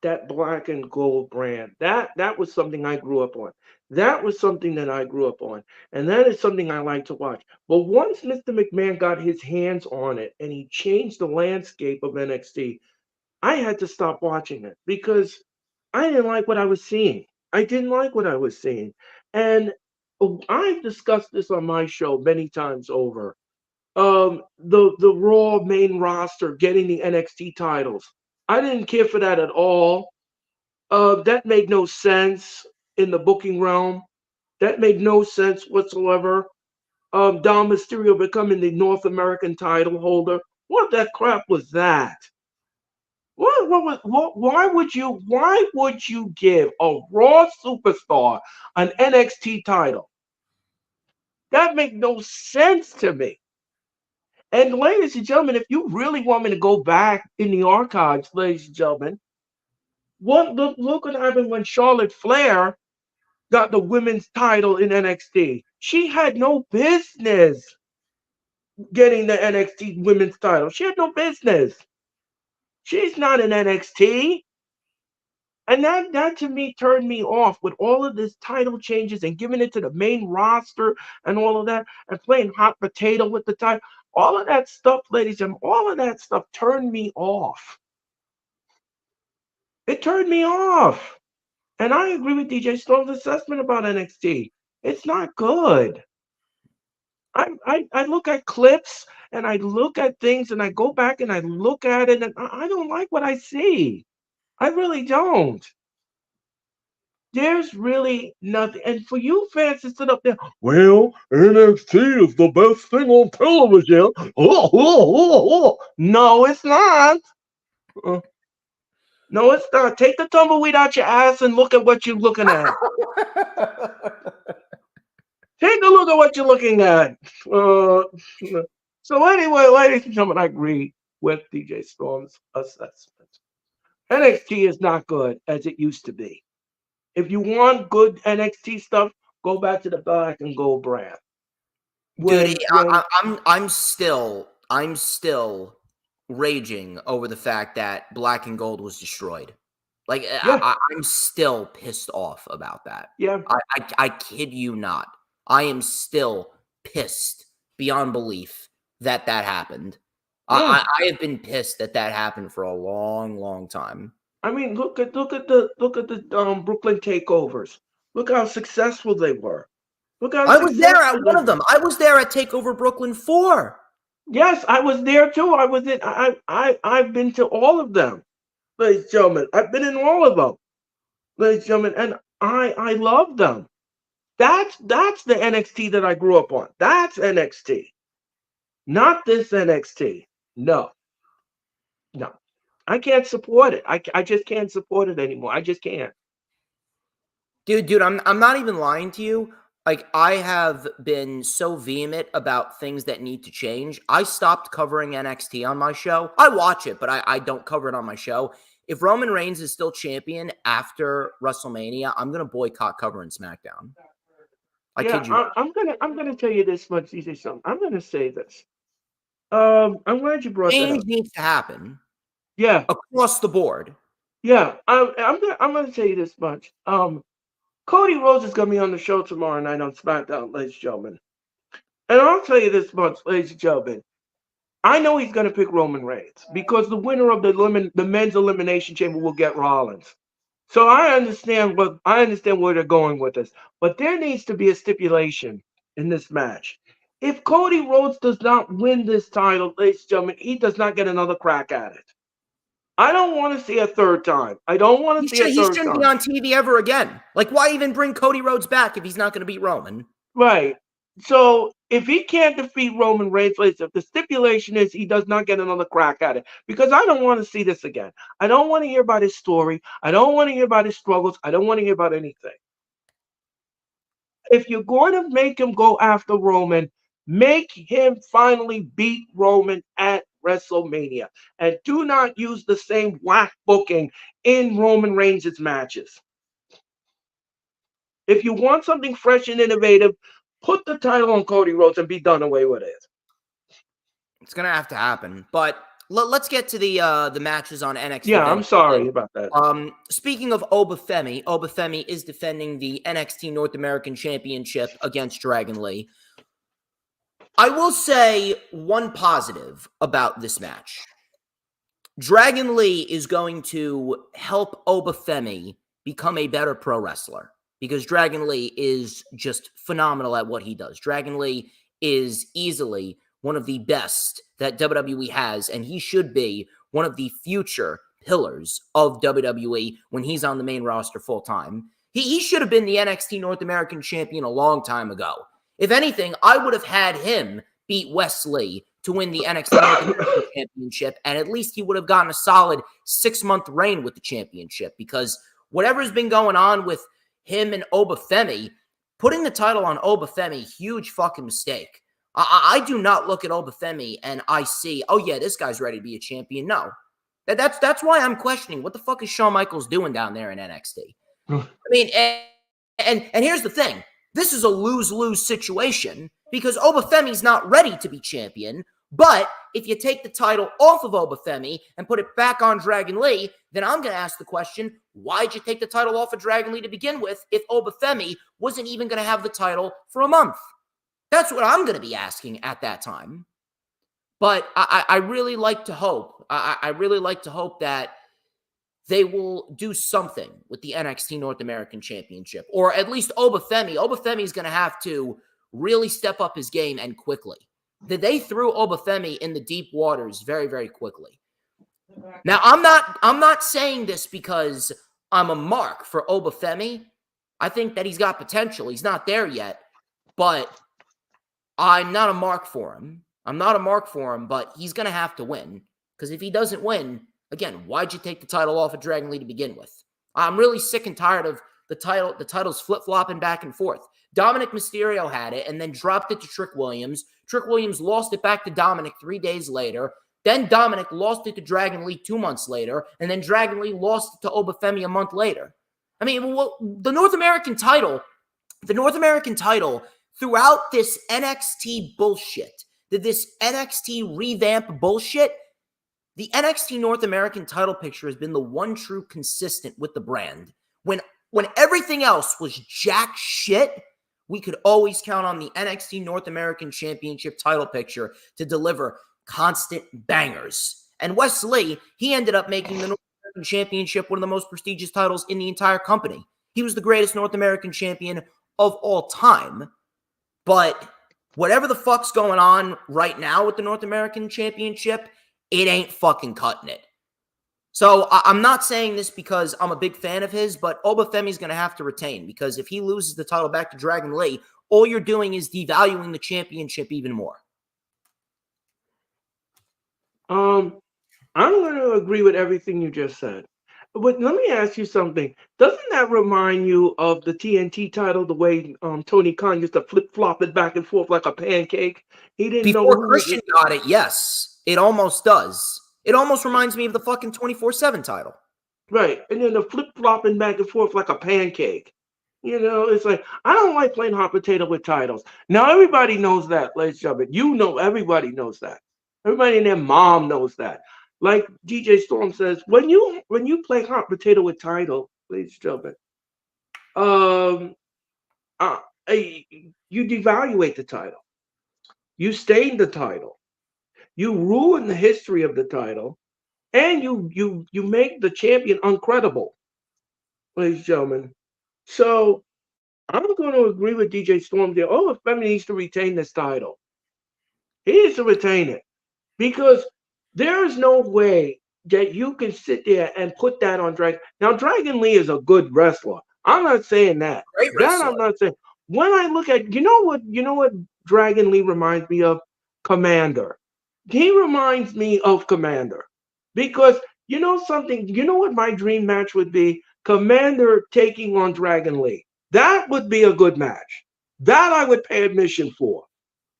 That black and gold brand, that was something I grew up on. That was something that I grew up on. And that is something I like to watch. But once Mr. McMahon got his hands on it and he changed the landscape of NXT, I had to stop watching it because I didn't like what I was seeing. I didn't like what I was seeing. And I've discussed this on my show many times over. The Raw main roster getting the NXT titles. I didn't care for that at all. That made no sense in the booking realm. That made no sense whatsoever. Dom Mysterio becoming the North American title holder. What that crap was that? Why would you give a Raw superstar an NXT title? That makes no sense to me. And ladies and gentlemen, if you really want me to go back in the archives, ladies and gentlemen, look what happened when Charlotte Flair got the women's title in NXT. She had no business getting the NXT women's title. She had no business. She's not in NXT. And that to me turned me off with all of this title changes and giving it to the main roster and all of that and playing hot potato with the title. All of that stuff, ladies and gentlemen, all of that stuff turned me off. It turned me off. And I agree with DJ Storm's assessment about NXT. It's not good. I look at clips and I look at things and I go back and I look at it and I don't like what I see. I really don't. There's really nothing. And for you fans to sit up there, well, NXT is the best thing on television. No, it's not. No, it's not. Take the tumbleweed out your ass and look at what you're looking at. Take a look at what you're looking at. So anyway, ladies and gentlemen, I agree with DJ Storm's assessment. NXT is not good as it used to be. If you want good NXT stuff, go back to the black and gold brand. I'm still raging over the fact that black and gold was destroyed. Like, yeah. I'm still pissed off about that. Yeah, I kid you not. I am still pissed beyond belief that happened. Yeah. I have been pissed that happened for a long, long time. I mean, look at the Brooklyn takeovers. Look how successful they were. Look how I was there at one of them. I was there at Takeover Brooklyn 4. Yes, I was there too. I've been to all of them, ladies and gentlemen. I've been in all of them, ladies and gentlemen, and I love them. That's the NXT that I grew up on. That's NXT. Not this NXT. No. I can't support it. I just can't support it anymore. I just can't. Dude, I'm not even lying to you. Like, I have been so vehement about things that need to change. I stopped covering NXT on my show. I watch it, but I don't cover it on my show. If Roman Reigns is still champion after WrestleMania, I'm gonna boycott covering SmackDown. I kid you. I'm gonna tell you this much, DJ Something. I'm gonna say this. I'm glad you brought that up. Change needs to happen. Yeah, across the board. Yeah, I'm gonna tell you this much. Cody Rhodes is gonna be on the show tomorrow night on SmackDown, ladies and gentlemen. And I'll tell you this much, ladies and gentlemen. I know he's gonna pick Roman Reigns because the winner of the men's elimination chamber will get Rollins. So I understand where they're going with this, but there needs to be a stipulation in this match. If Cody Rhodes does not win this title, ladies and gentlemen, he does not get another crack at it. I don't want to see a third time. I don't want to see a third time. He shouldn't be on TV ever again. Like, why even bring Cody Rhodes back if he's not going to beat Roman? Right. So if he can't defeat Roman Reigns, the stipulation is he does not get another crack at it. Because I don't want to see this again. I don't want to hear about his story. I don't want to hear about his struggles. I don't want to hear about anything. If you're going to make him go after Roman, make him finally beat Roman at WrestleMania, and do not use the same whack booking in Roman Reigns' matches. If you want something fresh and innovative, put the title on Cody Rhodes and be done away with it. It's gonna have to happen. But let's get to the matches on NXT. Yeah, I'm sorry about that. Speaking of Obafemi is defending the NXT North American Championship against Dragon Lee. I will say one positive about this match. Dragon Lee is going to help Obafemi become a better pro wrestler because Dragon Lee is just phenomenal at what he does. Dragon Lee is easily one of the best that WWE has, and he should be one of the future pillars of WWE when he's on the main roster full time. He should have been the NXT North American champion a long time ago. If anything, I would have had him beat Wes Lee to win the NXT North American championship, and at least he would have gotten a solid 6-month reign with the championship, because whatever's been going on with him and Obafemi, putting the title on Obafemi, huge fucking mistake. I do not look at Obafemi and I see, oh yeah, this guy's ready to be a champion. No. That's why I'm questioning what the fuck is Shawn Michaels doing down there in NXT. I mean, and here's the thing. This is a lose-lose situation because Obafemi's not ready to be champion. But if you take the title off of Obafemi and put it back on Dragon Lee, then I'm going to ask the question, why'd you take the title off of Dragon Lee to begin with if Obafemi wasn't even going to have the title for a month? That's what I'm going to be asking at that time. But I really like to hope. I really like to hope that they will do something with the NXT North American Championship, or at least Obafemi. Obafemi is going to have to really step up his game and quickly. They threw Obafemi in the deep waters very, very quickly. Now, I'm not saying this because I'm a mark for Obafemi. I think that he's got potential. He's not there yet, but I'm not a mark for him. I'm not a mark for him, but he's going to have to win, because if he doesn't win, again, why'd you take the title off of Dragon Lee to begin with? I'm really sick and tired of the titles flip-flopping back and forth. Dominic Mysterio had it and then dropped it to Trick Williams. Trick Williams lost it back to Dominic 3 days later. Then Dominic lost it to Dragon Lee 2 months later. And then Dragon Lee lost it to Obafemi a month later. I mean, the North American title throughout this NXT bullshit, this NXT revamp bullshit, the NXT North American title picture has been the one true consistent with the brand. When everything else was jack shit, we could always count on the NXT North American Championship title picture to deliver constant bangers. And Wes Lee, he ended up making the North American Championship one of the most prestigious titles in the entire company. He was the greatest North American champion of all time. But whatever the fuck's going on right now with the North American Championship, it ain't fucking cutting it. So I'm not saying this because I'm a big fan of his, but Obafemi's going to have to retain, because if he loses the title back to Dragon Lee, all you're doing is devaluing the championship even more. I'm going to agree with everything you just said. But let me ask you something. Doesn't that remind you of the TNT title, the way Tony Khan used to flip-flop it back and forth like a pancake? He didn't know Before Christian got it, yes. It almost does. It almost reminds me of the fucking 24/7 title. Right. And then the flip-flopping back and forth like a pancake. You know, it's like, I don't like playing hot potato with titles. Now, everybody knows that, ladies and gentlemen. You know, everybody knows that. Everybody and their mom knows that. Like DJ Storm says, when you play hot potato with title, ladies and gentlemen, you devaluate the title. You stain the title. You ruin the history of the title, and you make the champion uncredible, ladies and gentlemen. So I'm going to agree with DJ Storm there. Oh, if Femi needs to retain this title, he needs to retain it, because there is no way that you can sit there and put that on Dragon. Now, Dragon Lee is a good wrestler. I'm not saying that. Great wrestler. That I'm not saying. When I look at, you know what Dragon Lee reminds me of? Commander. He reminds me of Commander, because you know something. You know what my dream match would be? Commander taking on Dragon Lee. That would be a good match. That I would pay admission for.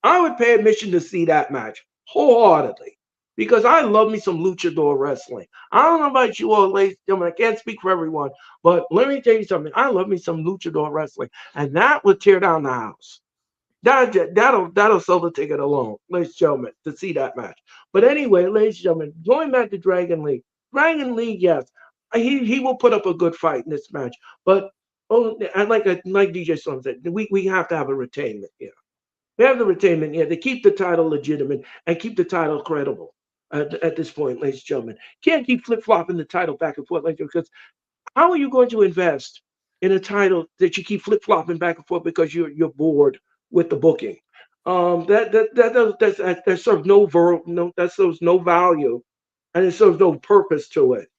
I would pay admission to see that match wholeheartedly, because I love me some luchador wrestling. I don't know about you all, ladies and gentlemen. I can't speak for everyone, but let me tell you something. I love me some luchador wrestling, and that would tear down the house. That'll sell the ticket alone, ladies and gentlemen, to see that match. But anyway, ladies and gentlemen, going back to Dragon Lee. Dragon Lee, yes, he will put up a good fight in this match. But and like DJ Storm said, we have to have a retainment here. We have the retainment here to keep the title legitimate and keep the title credible at this point, ladies and gentlemen. Can't keep flip-flopping the title back and forth like that, because how are you going to invest in a title that you keep flip-flopping back and forth because you're bored with the booking? That serves no value, and it serves no purpose to it.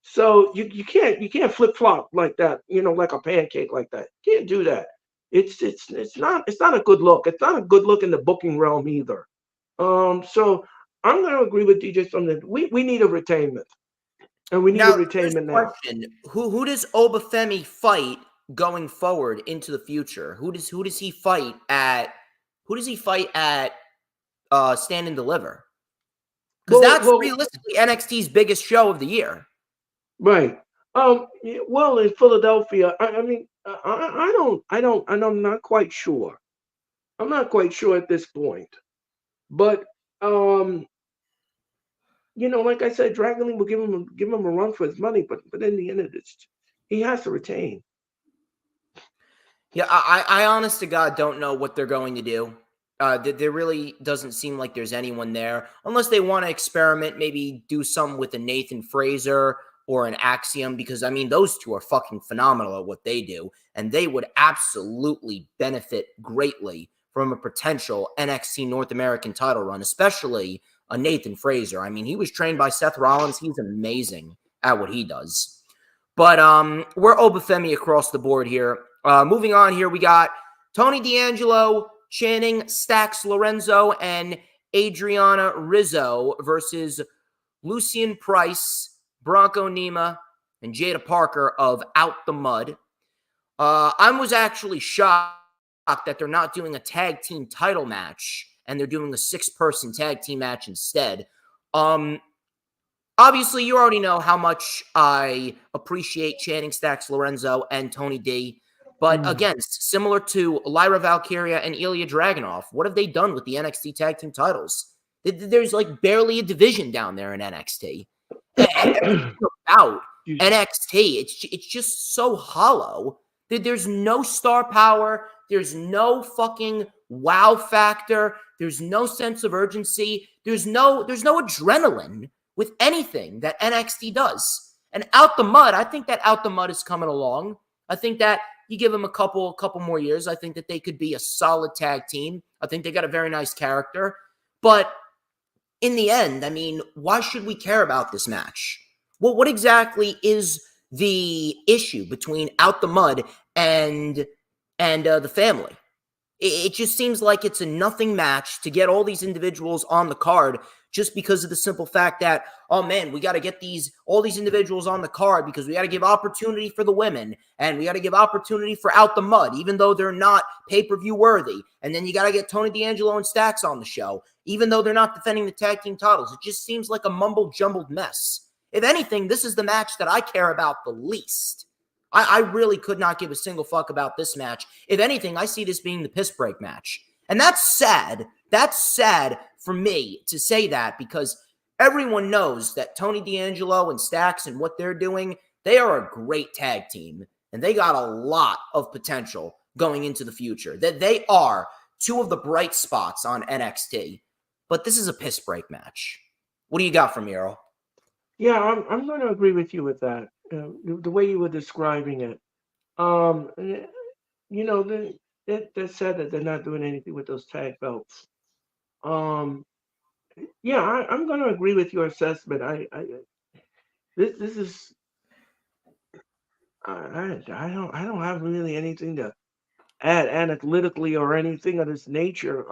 So you can't flip flop like that, like a pancake like that. You can't do that. It's not a good look. It's not a good look in the booking realm either. So I'm going to agree with DJ something. We need a retainment, and we need a Now, here's retainment the now. question: Who does Obafemi fight going forward into the future? Who does he fight at? Who does he fight at? Stand and Deliver, because that's Well, realistically NXT's biggest show of the year. right. Well, in Philadelphia, I mean, and I'm not quite sure. I'm not quite sure at this point. But um, like I said, Dragon Lee will give him a run for his money, but in the end of this, he has to retain. Yeah, I honest to God don't know what they're going to do. There really doesn't seem like there's anyone there, unless they want to experiment, maybe do something with a Nathan Fraser or an Axiom, because I mean, those two are fucking phenomenal at what they do, and they would absolutely benefit greatly from a potential NXT North American title run, especially a Nathan Fraser. I mean, he was trained by Seth Rollins. He's amazing at what he does. But we're Obafemi across the board here. Moving on here, we got Tony D'Angelo, Channing Stacks Lorenzo, and Adriana Rizzo versus Lucian Price, Bronco Nima, and Jada Parker of Out the Mud. I was actually shocked that they're not doing a tag team title match and they're doing a 6-person tag team match instead. Obviously, you already know how much I appreciate Channing Stacks Lorenzo and Tony D. But again, similar to Lyra Valkyria and Ilya Dragunov, what have they done with the NXT tag team titles? There's like barely a division down there in NXT. And everything about NXT, it's just so hollow. There's no star power. There's no fucking wow factor. There's no sense of urgency. There's no adrenaline with anything that NXT does. And Out the Mud, I think that Out the Mud is coming along. I think that you give them a couple more years, I think that they could be a solid tag team. I think they got a very nice character. But in the end, I mean, why should we care about this match? Well, what exactly is the issue between Out the Mud and the family? It just seems like it's a nothing match to get all these individuals on the card just because of the simple fact that, oh man, we got to get all these individuals on the card because we got to give opportunity for the women and we got to give opportunity for Out the Mud, even though they're not pay-per-view worthy. And then you got to get Tony D'Angelo and Stacks on the show, even though they're not defending the tag team titles. It just seems like a mumble-jumbled mess. If anything, this is the match that I care about the least. I really could not give a single fuck about this match. If anything, I see this being the piss break match. And that's sad. That's sad for me to say that because everyone knows that Tony D'Angelo and Stacks and what they're doing, they are a great tag team. And they got a lot of potential going into the future. That they are two of the bright spots on NXT. But this is a piss break match. What do you got from me, Earl? Yeah, I'm going to agree with you with that. The way you were describing it. They said that they're not doing anything with those tag belts. Yeah, I'm going to agree with your assessment. This is I don't have really anything to add analytically or anything of this nature.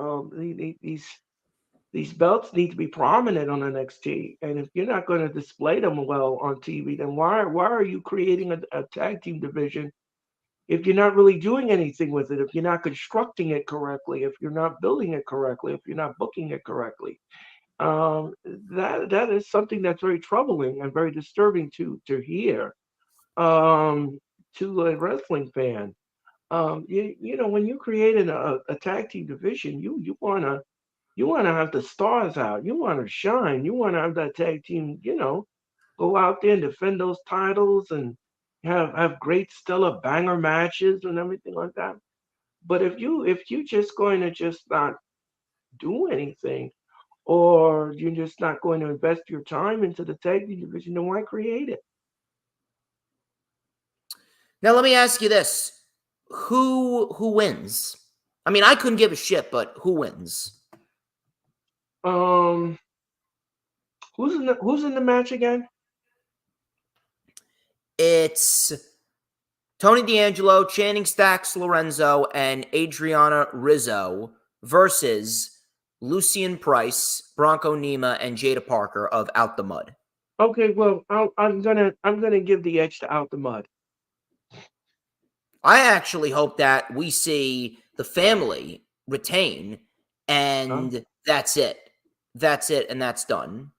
These belts need to be prominent on NXT, and if you're not going to display them well on TV, then why are you creating a tag team division if you're not really doing anything with it, if you're not constructing it correctly, if you're not building it correctly, if you're not booking it correctly? That is something that's very troubling and very disturbing to hear to a wrestling fan. When you create a tag team division, you wanna have the stars out. You wanna shine. You wanna have that tag team, go out there and defend those titles and have great stellar banger matches and everything like that. But if you just going to just not do anything, or you're just not going to invest your time into the tag team division, then why create it? Now let me ask you this. Who wins? I mean, I couldn't give a shit, but who wins? Um, who's in the match again? It's Tony D'Angelo, Channing Stacks Lorenzo, and Adriana Rizzo versus Lucian Price, Bronco Nima, and Jada Parker of Out the Mud. Okay, well, I'm gonna give the edge to Out the Mud. I actually hope that we see the family retain, and that's it. That's it, and that's done.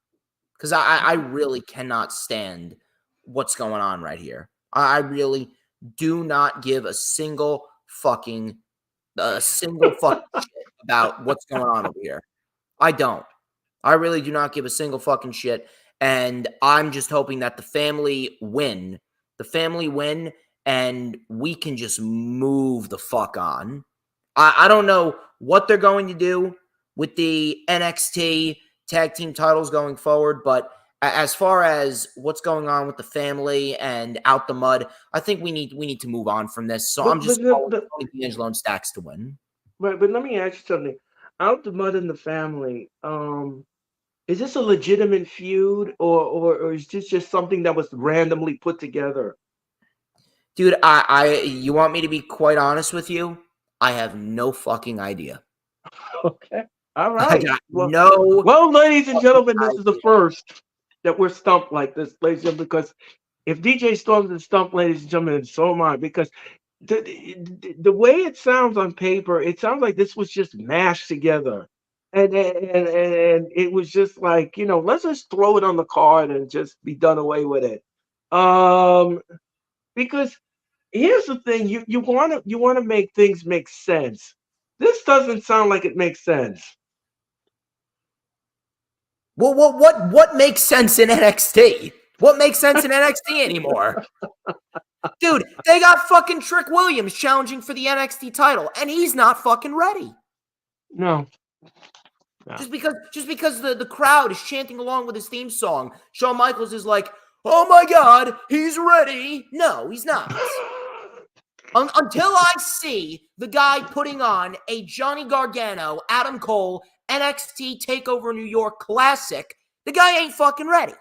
Because I really cannot stand what's going on right here. I really do not give a single fucking shit about what's going on over here. I don't. I really do not give a single fucking shit. And I'm just hoping that the family win. The family win, and we can just move the fuck on. I don't know what they're going to do with the NXT tag team titles going forward, but as far as what's going on with the family and Out the Mud, I think we need to move on from this. So I'm just calling D'Angelo and Stacks to win. Right, but let me ask you something. Out the Mud and the family, is this a legitimate feud, or is this just something that was randomly put together? Dude, you want me to be quite honest with you? I have no fucking idea. Okay. All right. Well, ladies and gentlemen, this is the first that we're stumped like this, ladies and gentlemen, because if DJ Storms is stumped, ladies and gentlemen, so am I, because the way it sounds on paper, it sounds like this was just mashed together. And it was just like, let's just throw it on the card and just be done away with it. Because here's the thing, you want to make things make sense. This doesn't sound like it makes sense. Well, what makes sense in NXT? What makes sense in NXT anymore? Dude, they got fucking Trick Williams challenging for the NXT title, and he's not fucking ready. No. Just because the crowd is chanting along with his theme song, Shawn Michaels is like, oh my God, he's ready. No, he's not. Until I see the guy putting on a Johnny Gargano, Adam Cole, NXT TakeOver New York Classic, the guy ain't fucking ready.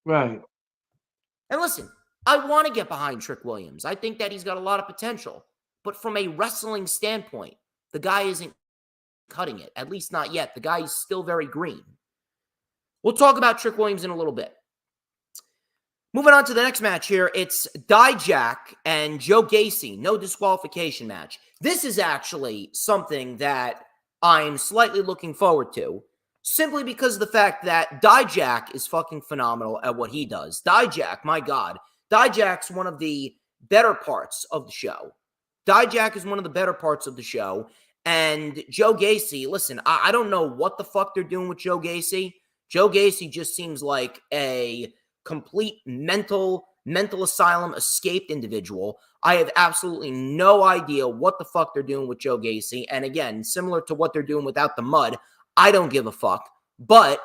Right. And listen, I want to get behind Trick Williams. I think that he's got a lot of potential. But from a wrestling standpoint, the guy isn't cutting it. At least not yet. The guy is still very green. We'll talk about Trick Williams in a little bit. Moving on to the next match here, it's Dijak and Joe Gacy, no disqualification match. This is actually something that I'm slightly looking forward to, simply because of the fact that Dijak is fucking phenomenal at what he does. Dijak, my God, Dijak's one of the better parts of the show. Dijak is one of the better parts of the show. And Joe Gacy, listen, I don't know what the fuck they're doing with Joe Gacy. Joe Gacy just seems like a complete mental asylum escaped individual. I have absolutely no idea what the fuck they're doing with Joe Gacy. And again, similar to what they're doing without the mud, I don't give a fuck. But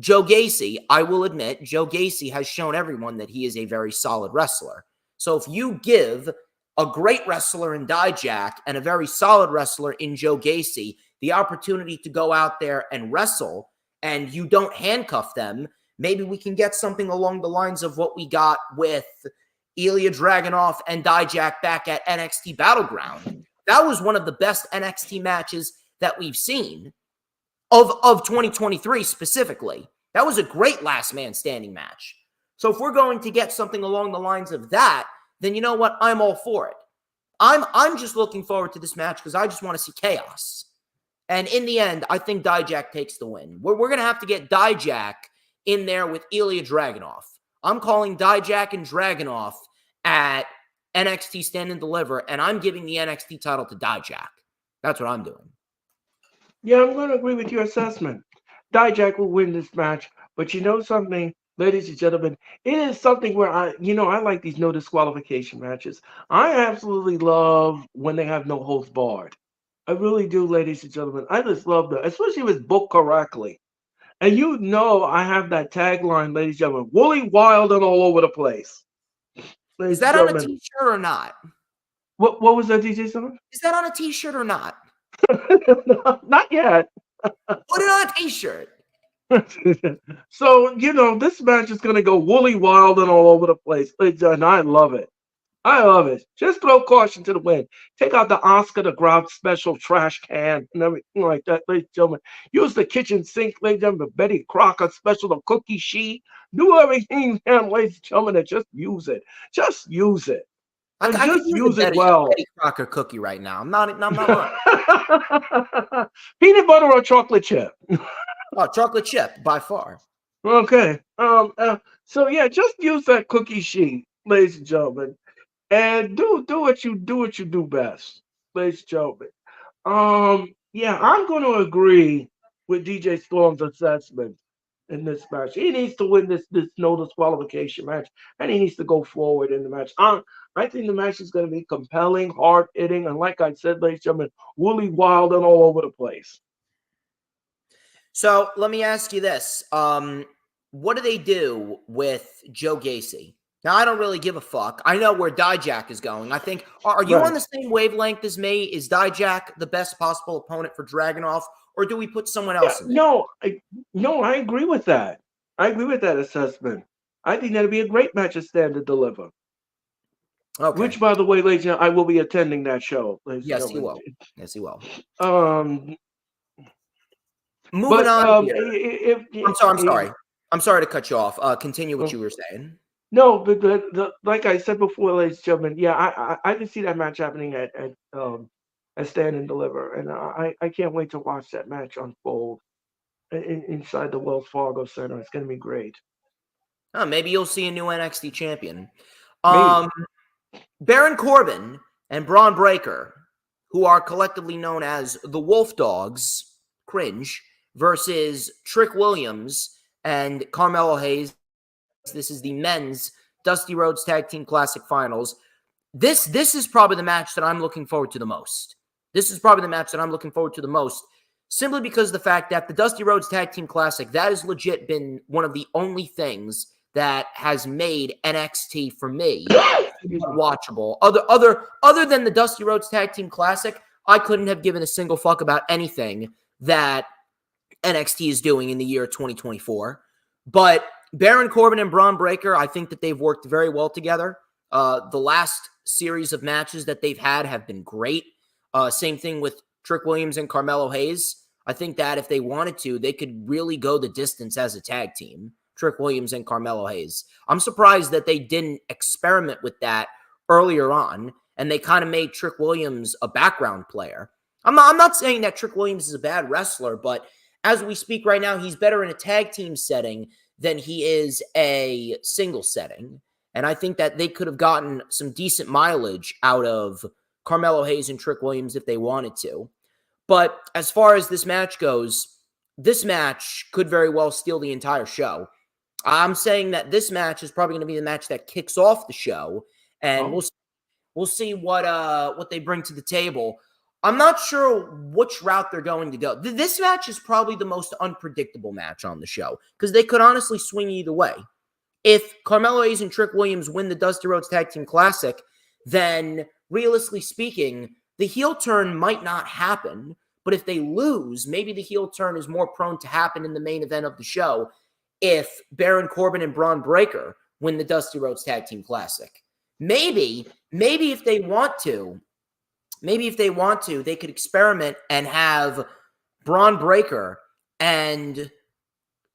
Joe Gacy, I will admit, Joe Gacy has shown everyone that he is a very solid wrestler. So if you give a great wrestler in Dijak and a very solid wrestler in Joe Gacy the opportunity to go out there and wrestle, and you don't handcuff them, maybe we can get something along the lines of what we got with Ilya Dragunov and Dijak back at NXT Battleground. That was one of the best NXT matches that we've seen of 2023 specifically. That was a great last man standing match. So if we're going to get something along the lines of that, then you know what? I'm all for it. I'm just looking forward to this match because I just want to see chaos. And in the end, I think Dijak takes the win. We're going to have to get Dijak in there with Ilya Dragunov. I'm calling Dijak and Dragunov at NXT Stand and Deliver, and I'm giving the NXT title to Dijak. That's what I'm doing. Yeah, I'm going to agree with your assessment. Dijak will win this match, but you know something, ladies and gentlemen, it is something where I like these no disqualification matches. I absolutely love when they have no holds barred. I really do, ladies and gentlemen. I just love that, especially if it's booked correctly. And I have that tagline, ladies and gentlemen, woolly, wild, and all over the place. Is that on a t-shirt or not? What was that, DJ Son? Is that on a t-shirt or not? No, not yet. Put it on a t-shirt. So, this match is going to go woolly wild and all over the place. And I love it. I love it. Just throw caution to the wind. Take out the Oscar the Grouch special trash can and everything like that, ladies and gentlemen. Use the kitchen sink, ladies and gentlemen, the Betty Crocker special, the cookie sheet. Do everything you can, ladies and gentlemen, and just use it. Just use it. And I could just use use it well. Betty Crocker cookie right now. I'm not lying. Peanut butter or chocolate chip? Oh, chocolate chip by far. Okay. So yeah, just use that cookie sheet, ladies and gentlemen, and do what you do best, ladies and gentlemen. Yeah, I'm going to agree with DJ Storm's assessment in this match. He needs to win this no disqualification match, and he needs to go forward in the match. I think the match is going to be compelling, hard hitting, and like I said, ladies and gentlemen, woolly wild and all over the place. So let me ask you this. What do they do with Joe Gacy? Now, I don't really give a fuck. I know where Dijak is going. I think, are you on the same wavelength as me? Is Dijak the best possible opponent for Dragunov, or do we put someone else in there? No, I agree with that. I agree with that assessment. I think that'd be a great match of Stand and Deliver. Okay. Which, by the way, ladies and gentlemen, I will be attending that show. Yes, he will. Yes, he will. Moving on. I'm sorry to cut you off. Continue what you were saying. No, but like I said before, ladies and gentlemen, yeah, I can see that match happening at Stand and Deliver, and I can't wait to watch that match unfold inside the Wells Fargo Center. It's going to be great. Oh, maybe you'll see a new NXT champion. Baron Corbin and Braun Breaker, who are collectively known as the Wolf Dogs, cringe, versus Trick Williams and Carmelo Hayes. This is the men's Dusty Rhodes Tag Team Classic Finals. This is probably the match that I'm looking forward to the most. Simply because of the fact that the Dusty Rhodes Tag Team Classic, that has legit been one of the only things that has made NXT for me watchable. Other than the Dusty Rhodes Tag Team Classic, I couldn't have given a single fuck about anything that NXT is doing in the year 2024. But Baron Corbin and Braun Breaker, I think that they've worked very well together. The last series of matches that they've had have been great. Same thing with Trick Williams and Carmelo Hayes. I think that if they wanted to, they could really go the distance as a tag team. Trick Williams and Carmelo Hayes. I'm surprised that they didn't experiment with that earlier on, and they kind of made Trick Williams a background player. I'm not saying that Trick Williams is a bad wrestler, but as we speak right now, he's better in a tag team setting than he is a single setting. And I think that they could have gotten some decent mileage out of Carmelo Hayes and Trick Williams if they wanted to. But as far as this match goes, this match could very well steal the entire show. I'm saying that this match is probably going to be the match that kicks off the show, and we'll see what they bring to the table. I'm not sure which route they're going to go. This match is probably the most unpredictable match on the show because they could honestly swing either way. If Carmelo Hayes and Trick Williams win the Dusty Rhodes Tag Team Classic, then realistically speaking, the heel turn might not happen. But if they lose, maybe the heel turn is more prone to happen in the main event of the show if Baron Corbin and Braun Breaker win the Dusty Rhodes Tag Team Classic. Maybe if they want to, they could experiment and have Braun Breaker and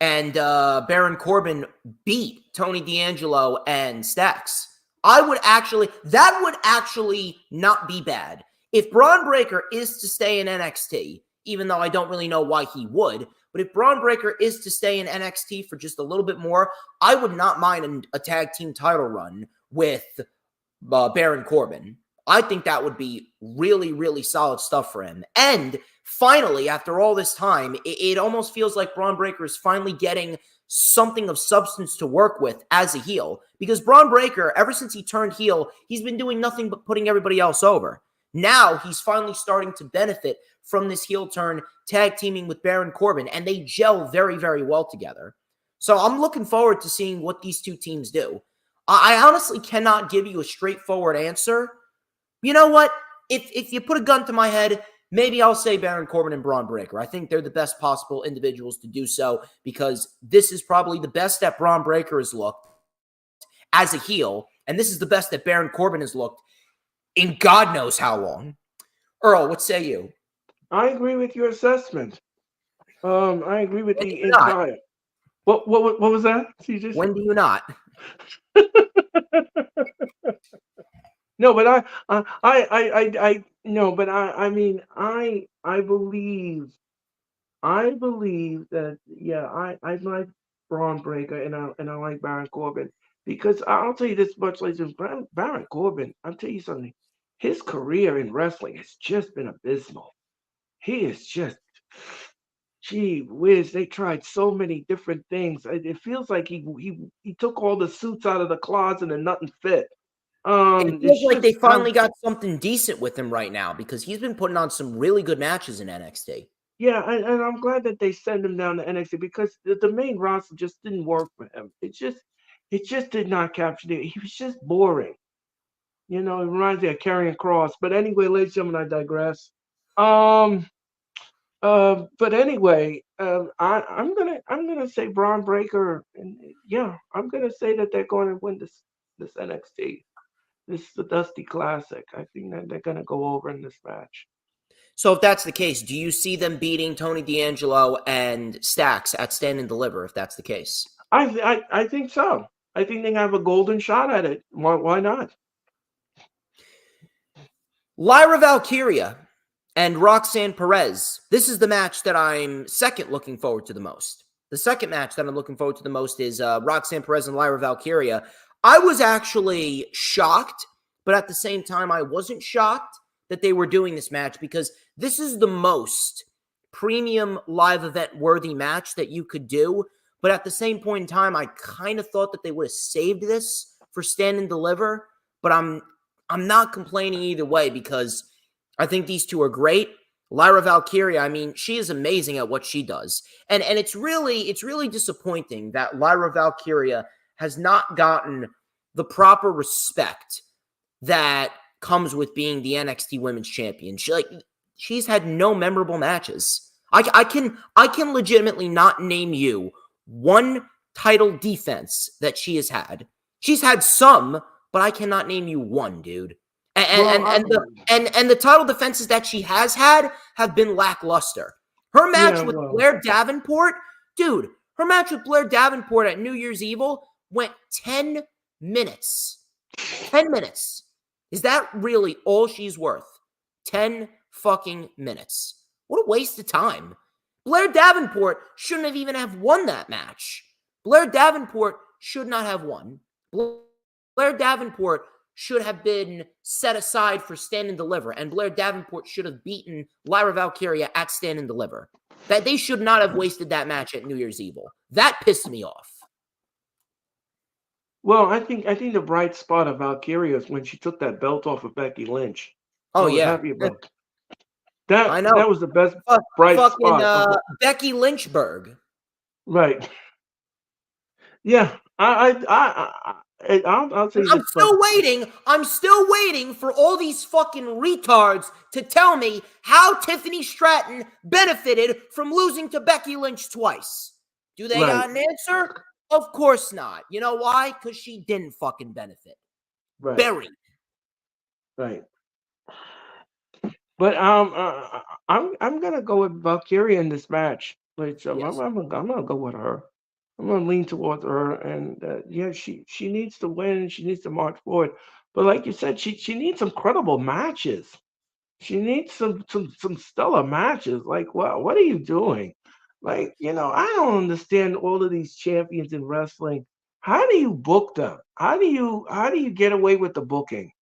Baron Corbin beat Tony D'Angelo and Stax. That would actually not be bad. If Braun Breaker is to stay in NXT, even though I don't really know why he would, but if Braun Breaker is to stay in NXT for just a little bit more, I would not mind a tag team title run with Baron Corbin. I think that would be really, really solid stuff for him. And finally, after all this time, it almost feels like Braun Breaker is finally getting something of substance to work with as a heel. Because Braun Breaker, ever since he turned heel, he's been doing nothing but putting everybody else over. Now he's finally starting to benefit from this heel turn, tag teaming with Baron Corbin, and they gel very, very well together. So I'm looking forward to seeing what these two teams do. I honestly cannot give you a straightforward answer. You know what? If you put a gun to my head, maybe I'll say Baron Corbin and Braun Breaker. I think they're the best possible individuals to do so because this is probably the best that Braun Breaker has looked as a heel, and this is the best that Baron Corbin has looked in God knows how long. Earl, what say you? I agree with your assessment. I agree with When the do you not? entire. What was that? CJ? When do you not? No, but I no, but I mean, I believe that, yeah, I like Braun Breaker and I like Baron Corbin because I'll tell you this much, ladies and gentlemen, Baron Corbin, I'll tell you something. His career in wrestling has just been abysmal. He is just, gee whiz, they tried so many different things. It feels like he took all the suits out of the closet and nothing fit. It It's feels like they just finally got something decent with him right now because he's been putting on some really good matches in NXT. Yeah, and I'm glad that they send him down to NXT because the main roster just didn't work for him. It just did not capture the. He was just boring. You know, it reminds me of Karrion Cross. But anyway, ladies and gentlemen, I digress. Um, but anyway, I'm gonna say Braun Breaker, and yeah, I'm gonna say that they're going to win this NXT. This is the Dusty Classic. I think that they're gonna go over in this match. So if that's the case, do you see them beating Tony D'Angelo and Stax at Stand and Deliver if that's the case? I think so. I think they have a golden shot at it. Why not? Lyra Valkyria and Roxanne Perez. This is the match that I'm second looking forward to the most. The second match that I'm looking forward to the most is Roxanne Perez and Lyra Valkyria. I was actually shocked, but at the same time, I wasn't shocked that they were doing this match because this is the most premium live event worthy match that you could do. But at the same point in time, I kind of thought that they would have saved this for Stand and Deliver. But I'm not complaining either way because I think these two are great. Lyra Valkyria, I mean, she is amazing at what she does. And it's really disappointing that Lyra Valkyria has not gotten the proper respect that comes with being the NXT Women's Champion. She's had no memorable matches. I can legitimately not name you one title defense that she has had. She's had some, but I cannot name you one, dude. And the title defenses that she has had have been lackluster. Her match with Blair Davenport, dude, her match with Blair Davenport at New Year's Evil went 10 minutes. 10 minutes. Is that really all she's worth? 10 fucking minutes. What a waste of time. Blair Davenport shouldn't have even have won that match. Blair Davenport should not have won. Blair Davenport should have been set aside for Stand and Deliver, and Blair Davenport should have beaten Lyra Valkyria at Stand and Deliver. That they should not have wasted that match at New Year's Evil. That pissed me off. Well, I think the bright spot of Valkyria is when she took that belt off of Becky Lynch. Oh, I was yeah. happy about that. I know. That was the best bright spot. Becky Lynchburg. Right. Yeah. I'll tell you I'm this. still waiting for all these fucking retards to tell me how Tiffany Stratton benefited from losing to Becky Lynch twice. Do they got an answer? Of course not. You know why? Because she didn't fucking benefit. Right. Buried. Right. But I'm gonna go with Valkyria in this match. Like, I'm gonna go with her. I'm gonna lean towards her, and yeah, she needs to win. She needs to march forward. But like you said, she needs some credible matches. She needs some stellar matches. Like, what are you doing? Like, I don't understand all of these champions in wrestling. How do you book them? How do you get away with the booking?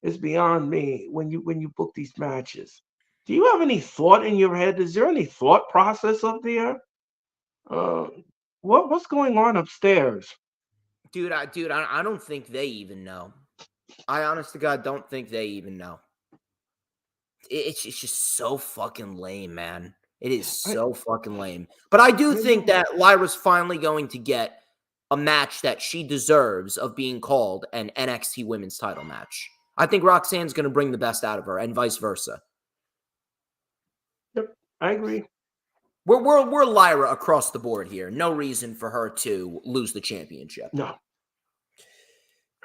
It's beyond me when you book these matches. Do you have any thought in your head? Is there any thought process up there? What's going on upstairs? Dude, I don't think they even know. I honest to God don't think they even know. It's just so fucking lame, man. It is so fucking lame. But I do think that Lyra's finally going to get a match that she deserves of being called an NXT Women's title match. I think Roxanne's going to bring the best out of her and vice versa. I agree. We're Lyra across the board here. No reason for her to lose the championship. No.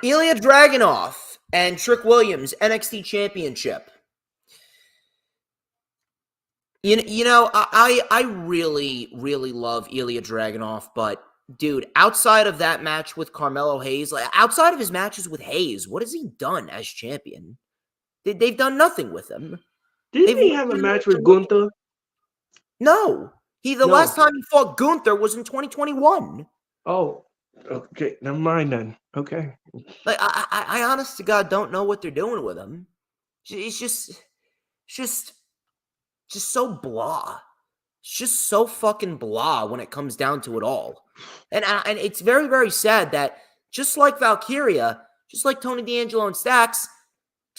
Ilya Dragunov and Trick Williams, NXT Championship. You know, I really, really love Ilya Dragunov, but dude, outside of that match with Carmelo Hayes, like outside of his matches with Hayes, what has he done as champion? They've done nothing with him. Didn't he have a match with Gunther? No. The last time he fought Gunther was in 2021. Oh, okay. Never mind then. Okay. Like I honest to God don't know what they're doing with him. It's just so blah. It's just so fucking blah when it comes down to it all. And it's very, very sad that just like Valkyria, just like Tony D'Angelo and Stax,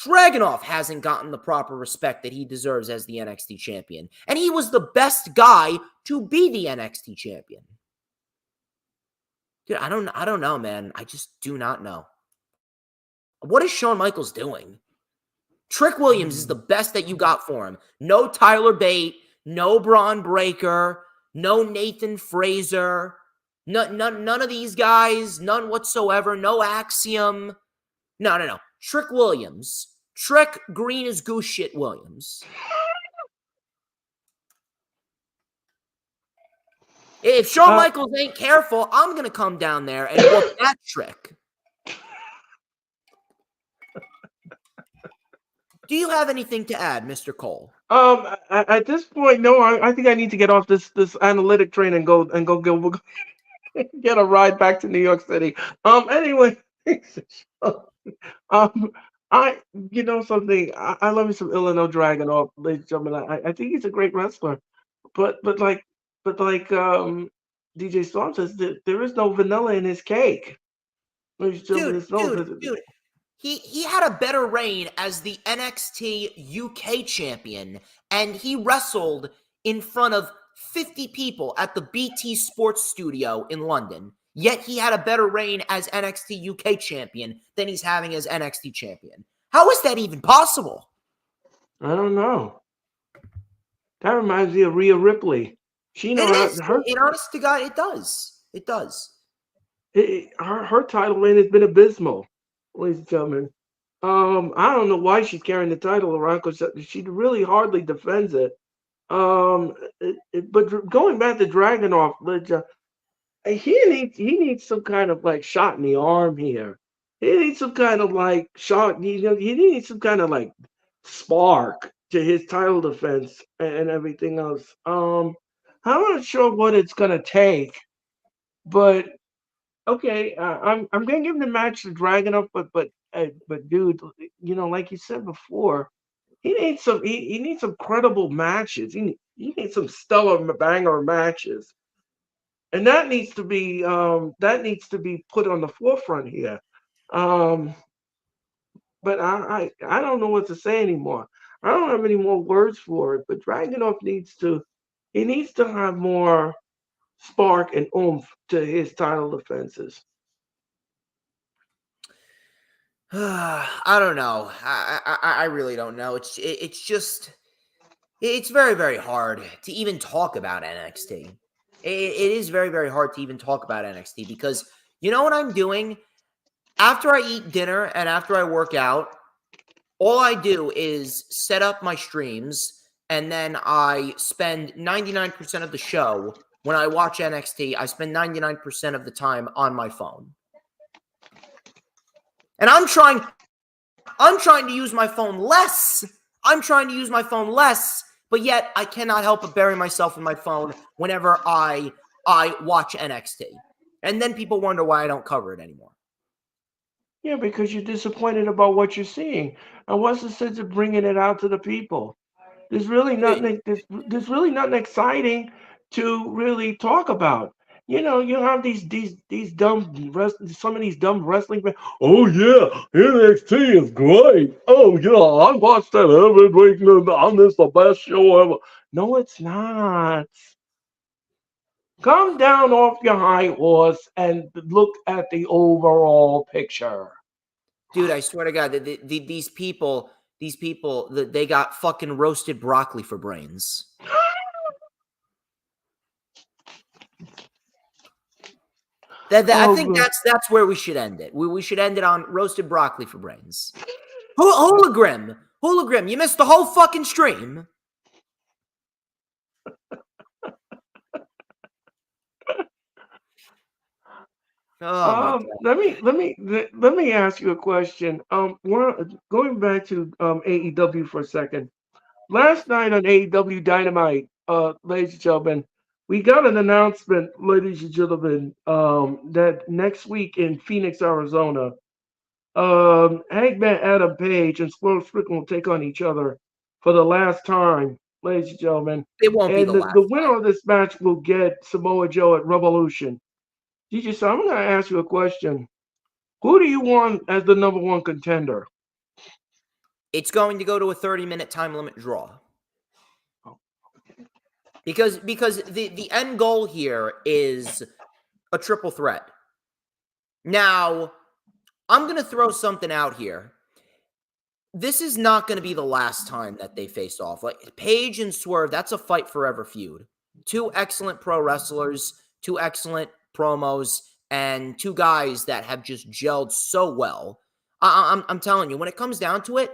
Dragunov hasn't gotten the proper respect that he deserves as the NXT champion. And he was the best guy to be the NXT champion. Dude, I don't know, man. I just do not know. What is Shawn Michaels doing? Trick Williams is the best that you got for him. No Tyler Bate, no Braun Breaker, no Nathan Fraser, none of these guys, none whatsoever, no Axiom. No. Trick Williams. Trick green as goose shit Williams. If Shawn Michaels ain't careful, I'm going to come down there and whoop that Trick. Do you have anything to add, Mr. Cole? At this point, no. I think I need to get off this analytic train and go get a ride back to New York City. Anyway, something. I love me some Illinois Dragunov, ladies and gentlemen. I think he's a great wrestler, but like DJ Storm says, there is no vanilla in his cake. Ladies and gentlemen, dude. He had a better reign as the NXT UK champion, and he wrestled in front of 50 people at the BT Sports Studio in London. Yet he had a better reign as NXT UK champion than he's having as NXT champion. How is that even possible? I don't know. That reminds me of Rhea Ripley. In honest to God, it does. It does. Her title reign has been abysmal, ladies and gentlemen. I don't know why she's carrying the title around because she really hardly defends it. But going back to Dragunov, he needs some kind of like shot in the arm here. He needs some kind of like shot. He needs some kind of like spark to his title defense and everything else. I'm not sure what it's gonna take, but okay, I'm gonna give the match to Dragunov, but dude, like you said before, he needs some credible matches. He needs some stellar banger matches. And that needs to be put on the forefront here. But I don't know what to say anymore. I don't have any more words for it. But Dragunov needs to have more spark and oomph to his title defenses. I don't know. I really don't know. It's very, very hard to even talk about NXT. It is very, very hard to even talk about NXT because you know what I'm doing? After I eat dinner and after I work out, all I do is set up my streams and then I spend 99% of the show when I watch NXT, I spend 99% of the time on my phone. And I'm trying to use my phone less. But yet I cannot help but bury myself in my phone whenever I watch NXT. And then people wonder why I don't cover it anymore. Yeah, because you're disappointed about what you're seeing. And what's the sense of bringing it out to the people? There's really nothing. There's really nothing exciting to really talk about. You have these dumb some of these dumb wrestling fans. Oh yeah, NXT is great. Oh yeah, I watch that every week. And it's the best show ever. No, it's not. Come down off your high horse and look at the overall picture. Dude, I swear to God, these people, they got fucking roasted broccoli for brains. I Oh, think that's where we should end it. We should end it on roasted broccoli for brains. Hologram, you missed the whole fucking stream. Oh my god! let me ask you a question. Going back to AEW for a second. Last night on AEW Dynamite, ladies and gentlemen, we got an announcement, ladies and gentlemen, that next week in Phoenix, Arizona, Hangman Adam Page and Swerve Strickland will take on each other for the last time, ladies and gentlemen. It won't be And the last. the winner of this match will get Samoa Joe at Revolution. DJ, so I'm going to ask you a question. Who do you want as the number one contender? It's going to go to a 30-minute time limit draw. Because the end goal here is a triple threat. Now, I'm going to throw something out here. This is not going to be the last time that they face off. Like Page and Swerve, that's a fight forever feud. Two excellent pro wrestlers, two excellent promos, and two guys that have just gelled so well. I'm telling you, when it comes down to it,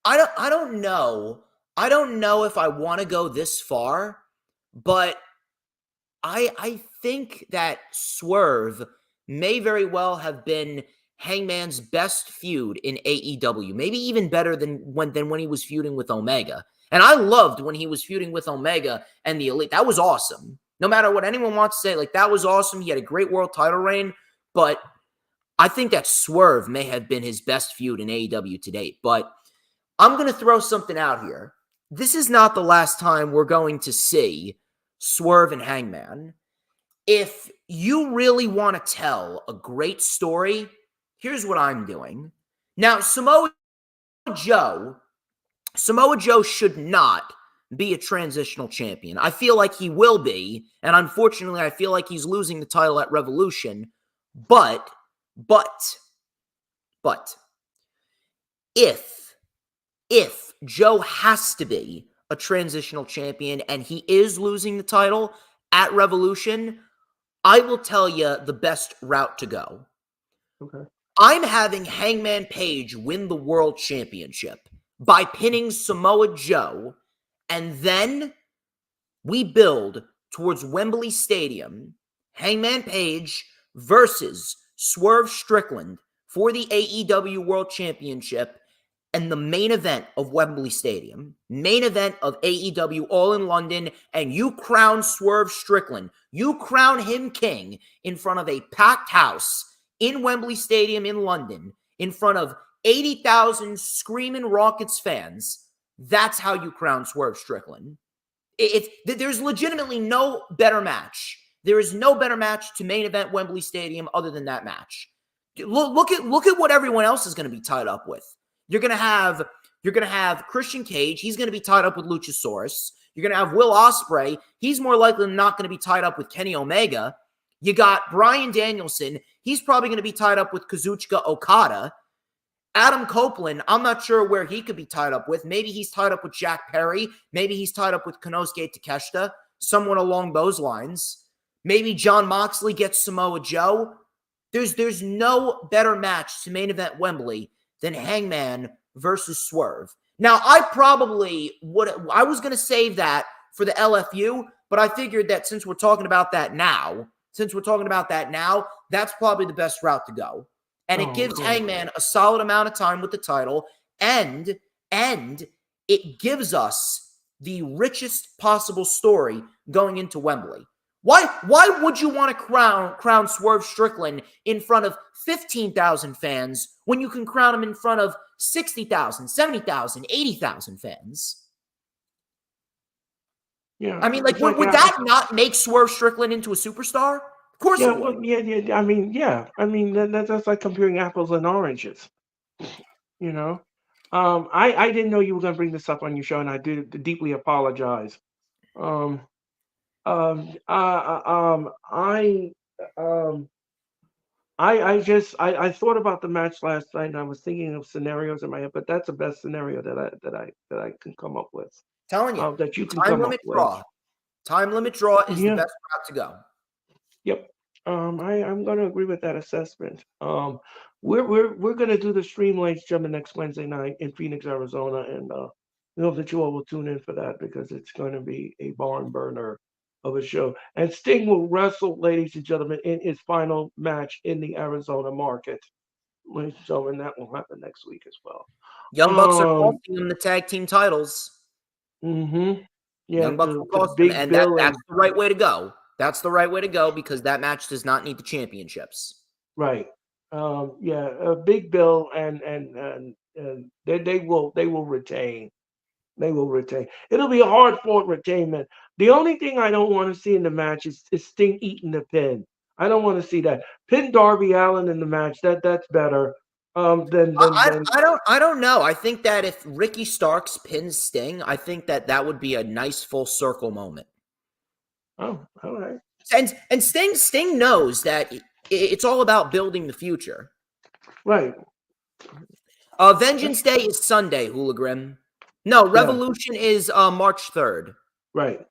I don't know. I don't know if I want to go this far, but I think that Swerve may very well have been Hangman's best feud in AEW, maybe even better than when he was feuding with Omega. And I loved when he was feuding with Omega and the Elite. That was awesome. No matter what anyone wants to say, like that was awesome. He had a great world title reign, but I think that Swerve may have been his best feud in AEW to date. But I'm going to throw something out here. This is not the last time we're going to see Swerve and Hangman. If you really want to tell a great story, here's what I'm doing. Now, Samoa Joe should not be a transitional champion. I feel like he will be, and unfortunately, I feel like he's losing the title at Revolution. But, if Joe has to be a transitional champion and he is losing the title at Revolution, I will tell you the best route to go. Okay. I'm having Hangman Page win the world championship by pinning Samoa Joe, and then we build towards Wembley Stadium, Hangman Page versus Swerve Strickland for the AEW World Championship and the main event of Wembley Stadium, main event of AEW all in London, and you crown Swerve Strickland. You crown him king in front of a packed house in Wembley Stadium in London, in front of 80,000 screaming Rockets fans. That's how you crown Swerve Strickland. There's legitimately no better match. There is no better match to main event Wembley Stadium other than that match. Look at what everyone else is going to be tied up with. You're going to have Christian Cage. He's going to be tied up with Luchasaurus. You're going to have Will Ospreay. He's more likely than not going to be tied up with Kenny Omega. You got Bryan Danielson. He's probably going to be tied up with Kazuchika Okada. Adam Copeland, I'm not sure where he could be tied up with. Maybe he's tied up with Jack Perry. Maybe he's tied up with Konosuke Takeshita. Someone along those lines. Maybe Jon Moxley gets Samoa Joe. There's no better match to main event Wembley than Hangman versus Swerve. Now, I was going to save that for the LFU, but I figured that since we're talking about that now, that's probably the best route to go. And it gives Hangman a solid amount of time with the title, and it gives us the richest possible story going into Wembley. Why would you want to crown Swerve Strickland in front of 15,000 fans when you can crown him in front of 60,000, 70,000, 80,000 fans? Yeah. I mean, like, would that not make Swerve Strickland into a superstar? Of course it would. Well, yeah. I mean, that's like comparing apples and oranges. You know? I didn't know you were going to bring this up on your show, and I do deeply apologize. I thought about the match last night, and I was thinking of scenarios in my head, but that's the best scenario that I can come up with. Telling you, that you can time come limit up draw. with. Time limit draw is the best route to go. Yep. I'm going to agree with that assessment. We're going to do the stream late jumping next Wednesday night in Phoenix, Arizona, and we hope that you all will tune in for that because it's going to be a barn burner of a show. And Sting will wrestle, ladies and gentlemen, in his final match in the Arizona market. Ladies and gentlemen, that will happen next week as well. Young Bucks are costing him the tag team titles. Mm-hmm. Yeah, Young Bucks will to cost him, Big and Bill that's and the right way to go. That's the right way to go because that match does not need the championships. right. Yeah, Big Bill and they will retain. They will retain. It'll be a hard fought retainment. The only thing I don't want to see in the match is Sting eating the pin. I don't want to see that. Pin Darby Allin in the match. That's better. Than I don't know. I think that if Ricky Starks pins Sting, I think that would be a nice full circle moment. oh, all right. And Sting knows that it's all about building the future. Right. Vengeance Day is Sunday, Hooligan. No, Revolution is March 3rd. Right.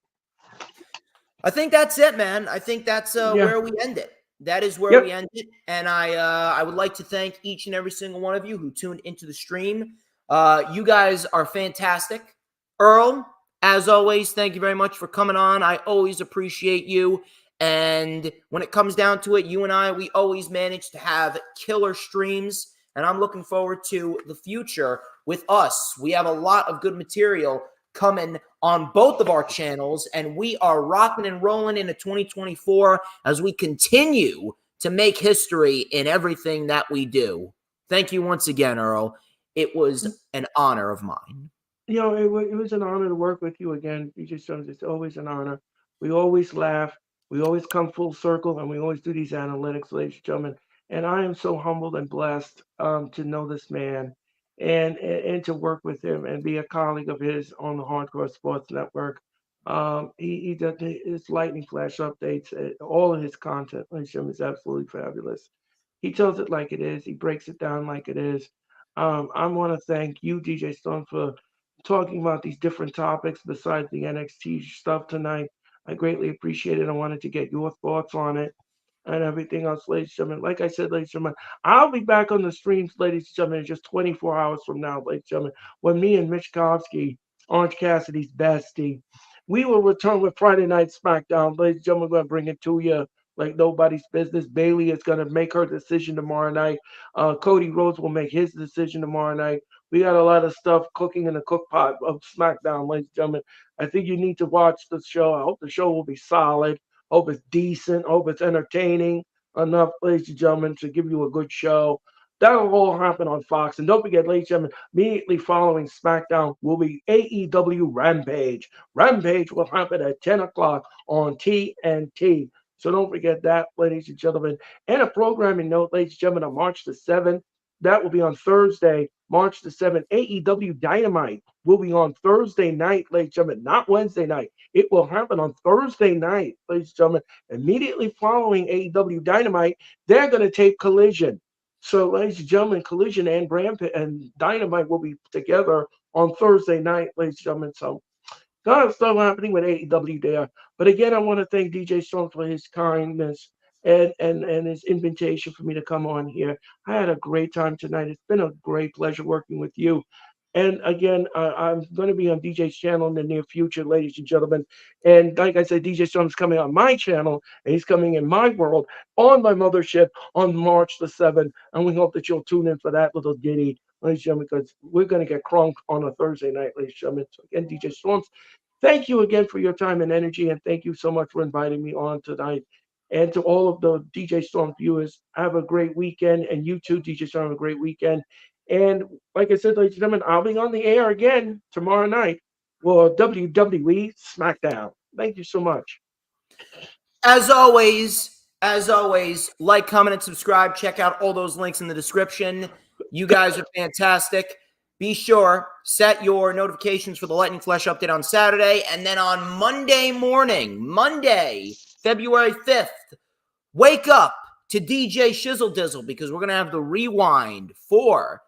I think that's it, man. I think that's where we end it. That is where we end it. And I would like to thank each and every single one of you who tuned into the stream. You guys are fantastic. Earl, as always, thank you very much for coming on. I always appreciate you. And when it comes down to it, you and I, we always manage to have killer streams. And I'm looking forward to the future with us. We have a lot of good material coming on both of our channels, and we are rocking and rolling into 2024 as we continue to make history in everything that we do. Thank you once again, Earl. It was an honor of mine. It was an honor to work with you again. It's always an honor. We always laugh. We always come full circle, and we always do these analytics, ladies and gentlemen. And I am so humbled and blessed to know this man and to work with him and be a colleague of his on the Hardcore Sports Network. He does his lightning flash updates. All of his content, ladies and gentlemen, is absolutely fabulous. He tells it like it is. He breaks it down like it is. I want to thank you, DJ Stone, for talking about these different topics besides the NXT stuff tonight. I greatly appreciate it. I wanted to get your thoughts on it and everything else, ladies and gentlemen. Like I said, ladies and gentlemen, I'll be back on the streams, ladies and gentlemen, in just 24 hours from now, ladies and gentlemen, when me and Mitch Kovsky, Orange Cassidy's bestie, we will return with Friday Night SmackDown. Ladies and gentlemen, we're going to bring it to you like nobody's business. Bailey is going to make her decision tomorrow night. Cody Rhodes will make his decision tomorrow night. We got a lot of stuff cooking in the cook pot of SmackDown, ladies and gentlemen. I think you need to watch the show. I hope the show will be solid. Hope it's decent. Hope it's entertaining enough, ladies and gentlemen, to give you a good show. That'll all happen on Fox. And don't forget, ladies and gentlemen, immediately following SmackDown will be AEW Rampage. Rampage will happen at 10 o'clock on TNT. So don't forget that, ladies and gentlemen. And a programming note, ladies and gentlemen, on March the 7th, that will be on Thursday, March the 7th. AEW Dynamite will be on Thursday night, ladies and gentlemen, not Wednesday night. It will happen on Thursday night, ladies and gentlemen. Immediately following AEW Dynamite, they're going to tape Collision. So, ladies and gentlemen, Collision and Dynamite will be together on Thursday night, ladies and gentlemen. So, got of stuff happening with AEW there. But again, I want to thank DJ Storm for his kindness and his invitation for me to come on here. I had a great time tonight. It's been a great pleasure working with you. And again, I'm going to be on DJ's channel in the near future, ladies and gentlemen. And like I said, DJ Storm's coming on my channel, and he's coming in my world on my mothership on March the 7th. And we hope that you'll tune in for that little ditty, ladies and gentlemen, because we're going to get crunk on a Thursday night, ladies and gentlemen. So again, DJ Storms, thank you again for your time and energy, and thank you so much for inviting me on tonight. And to all of the DJ Storm viewers, have a great weekend. And you too, DJ Storm, have a great weekend. And like I said, ladies and gentlemen, I'll be on the air again tomorrow night for WWE SmackDown. Thank you so much. As always, like, comment, and subscribe. Check out all those links in the description. You guys are fantastic. Be sure, set your notifications for the Lightning Flash update on Saturday. And then on Monday morning, February 5th, wake up to DJ Shizzle Dizzle because we're going to have the rewind for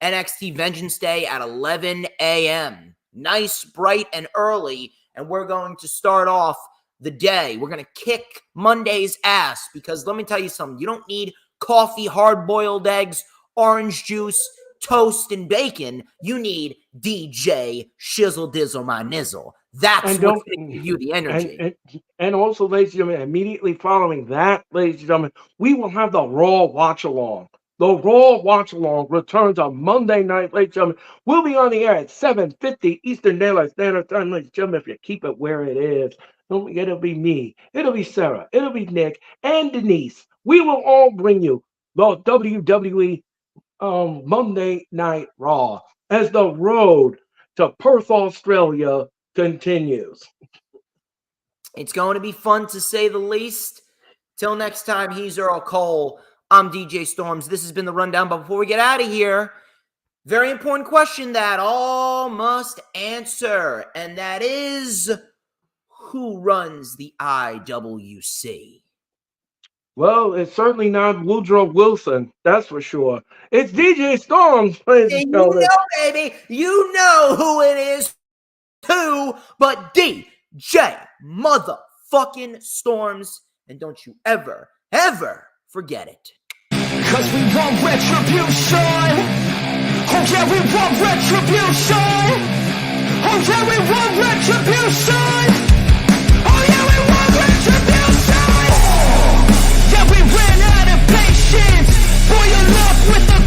NXT Vengeance Day at 11 a.m. Nice, bright, and early. And we're going to start off the day. We're going to kick Monday's ass because let me tell you something. You don't need coffee, hard-boiled eggs, orange juice, toast, and bacon. You need DJ Shizzle Dizzle My Nizzle. That's what's going to give you the energy. And also, ladies and gentlemen, immediately following that, ladies and gentlemen, we will have the Raw Watch-Along. The Raw Watch-Along returns on Monday night, ladies and gentlemen. We'll be on the air at 7:50 Eastern Daylight Standard Time, ladies and gentlemen, if you keep it where it is. Don't forget, it'll be me, it'll be Sarah, it'll be Nick, and Denise. We will all bring you the WWE Monday Night Raw as the road to Perth, Australia continues. It's going to be fun to say the least. Till next time, he's Earl Cole. I'm DJ Storms. This has been the Rundown. But before we get out of here, very important question that all must answer. And that is, who runs the IWC? Well, it's certainly not Woodrow Wilson. That's for sure. It's DJ Storms, ladies and gentlemen. You know, baby. You know who it is. Who but DJ motherfucking Storms. And don't you ever, ever forget it. Cause we want retribution. Oh yeah, we want retribution. Oh yeah, we want retribution. Oh yeah, we want retribution. Yeah, we ran out of patience. Boil up with the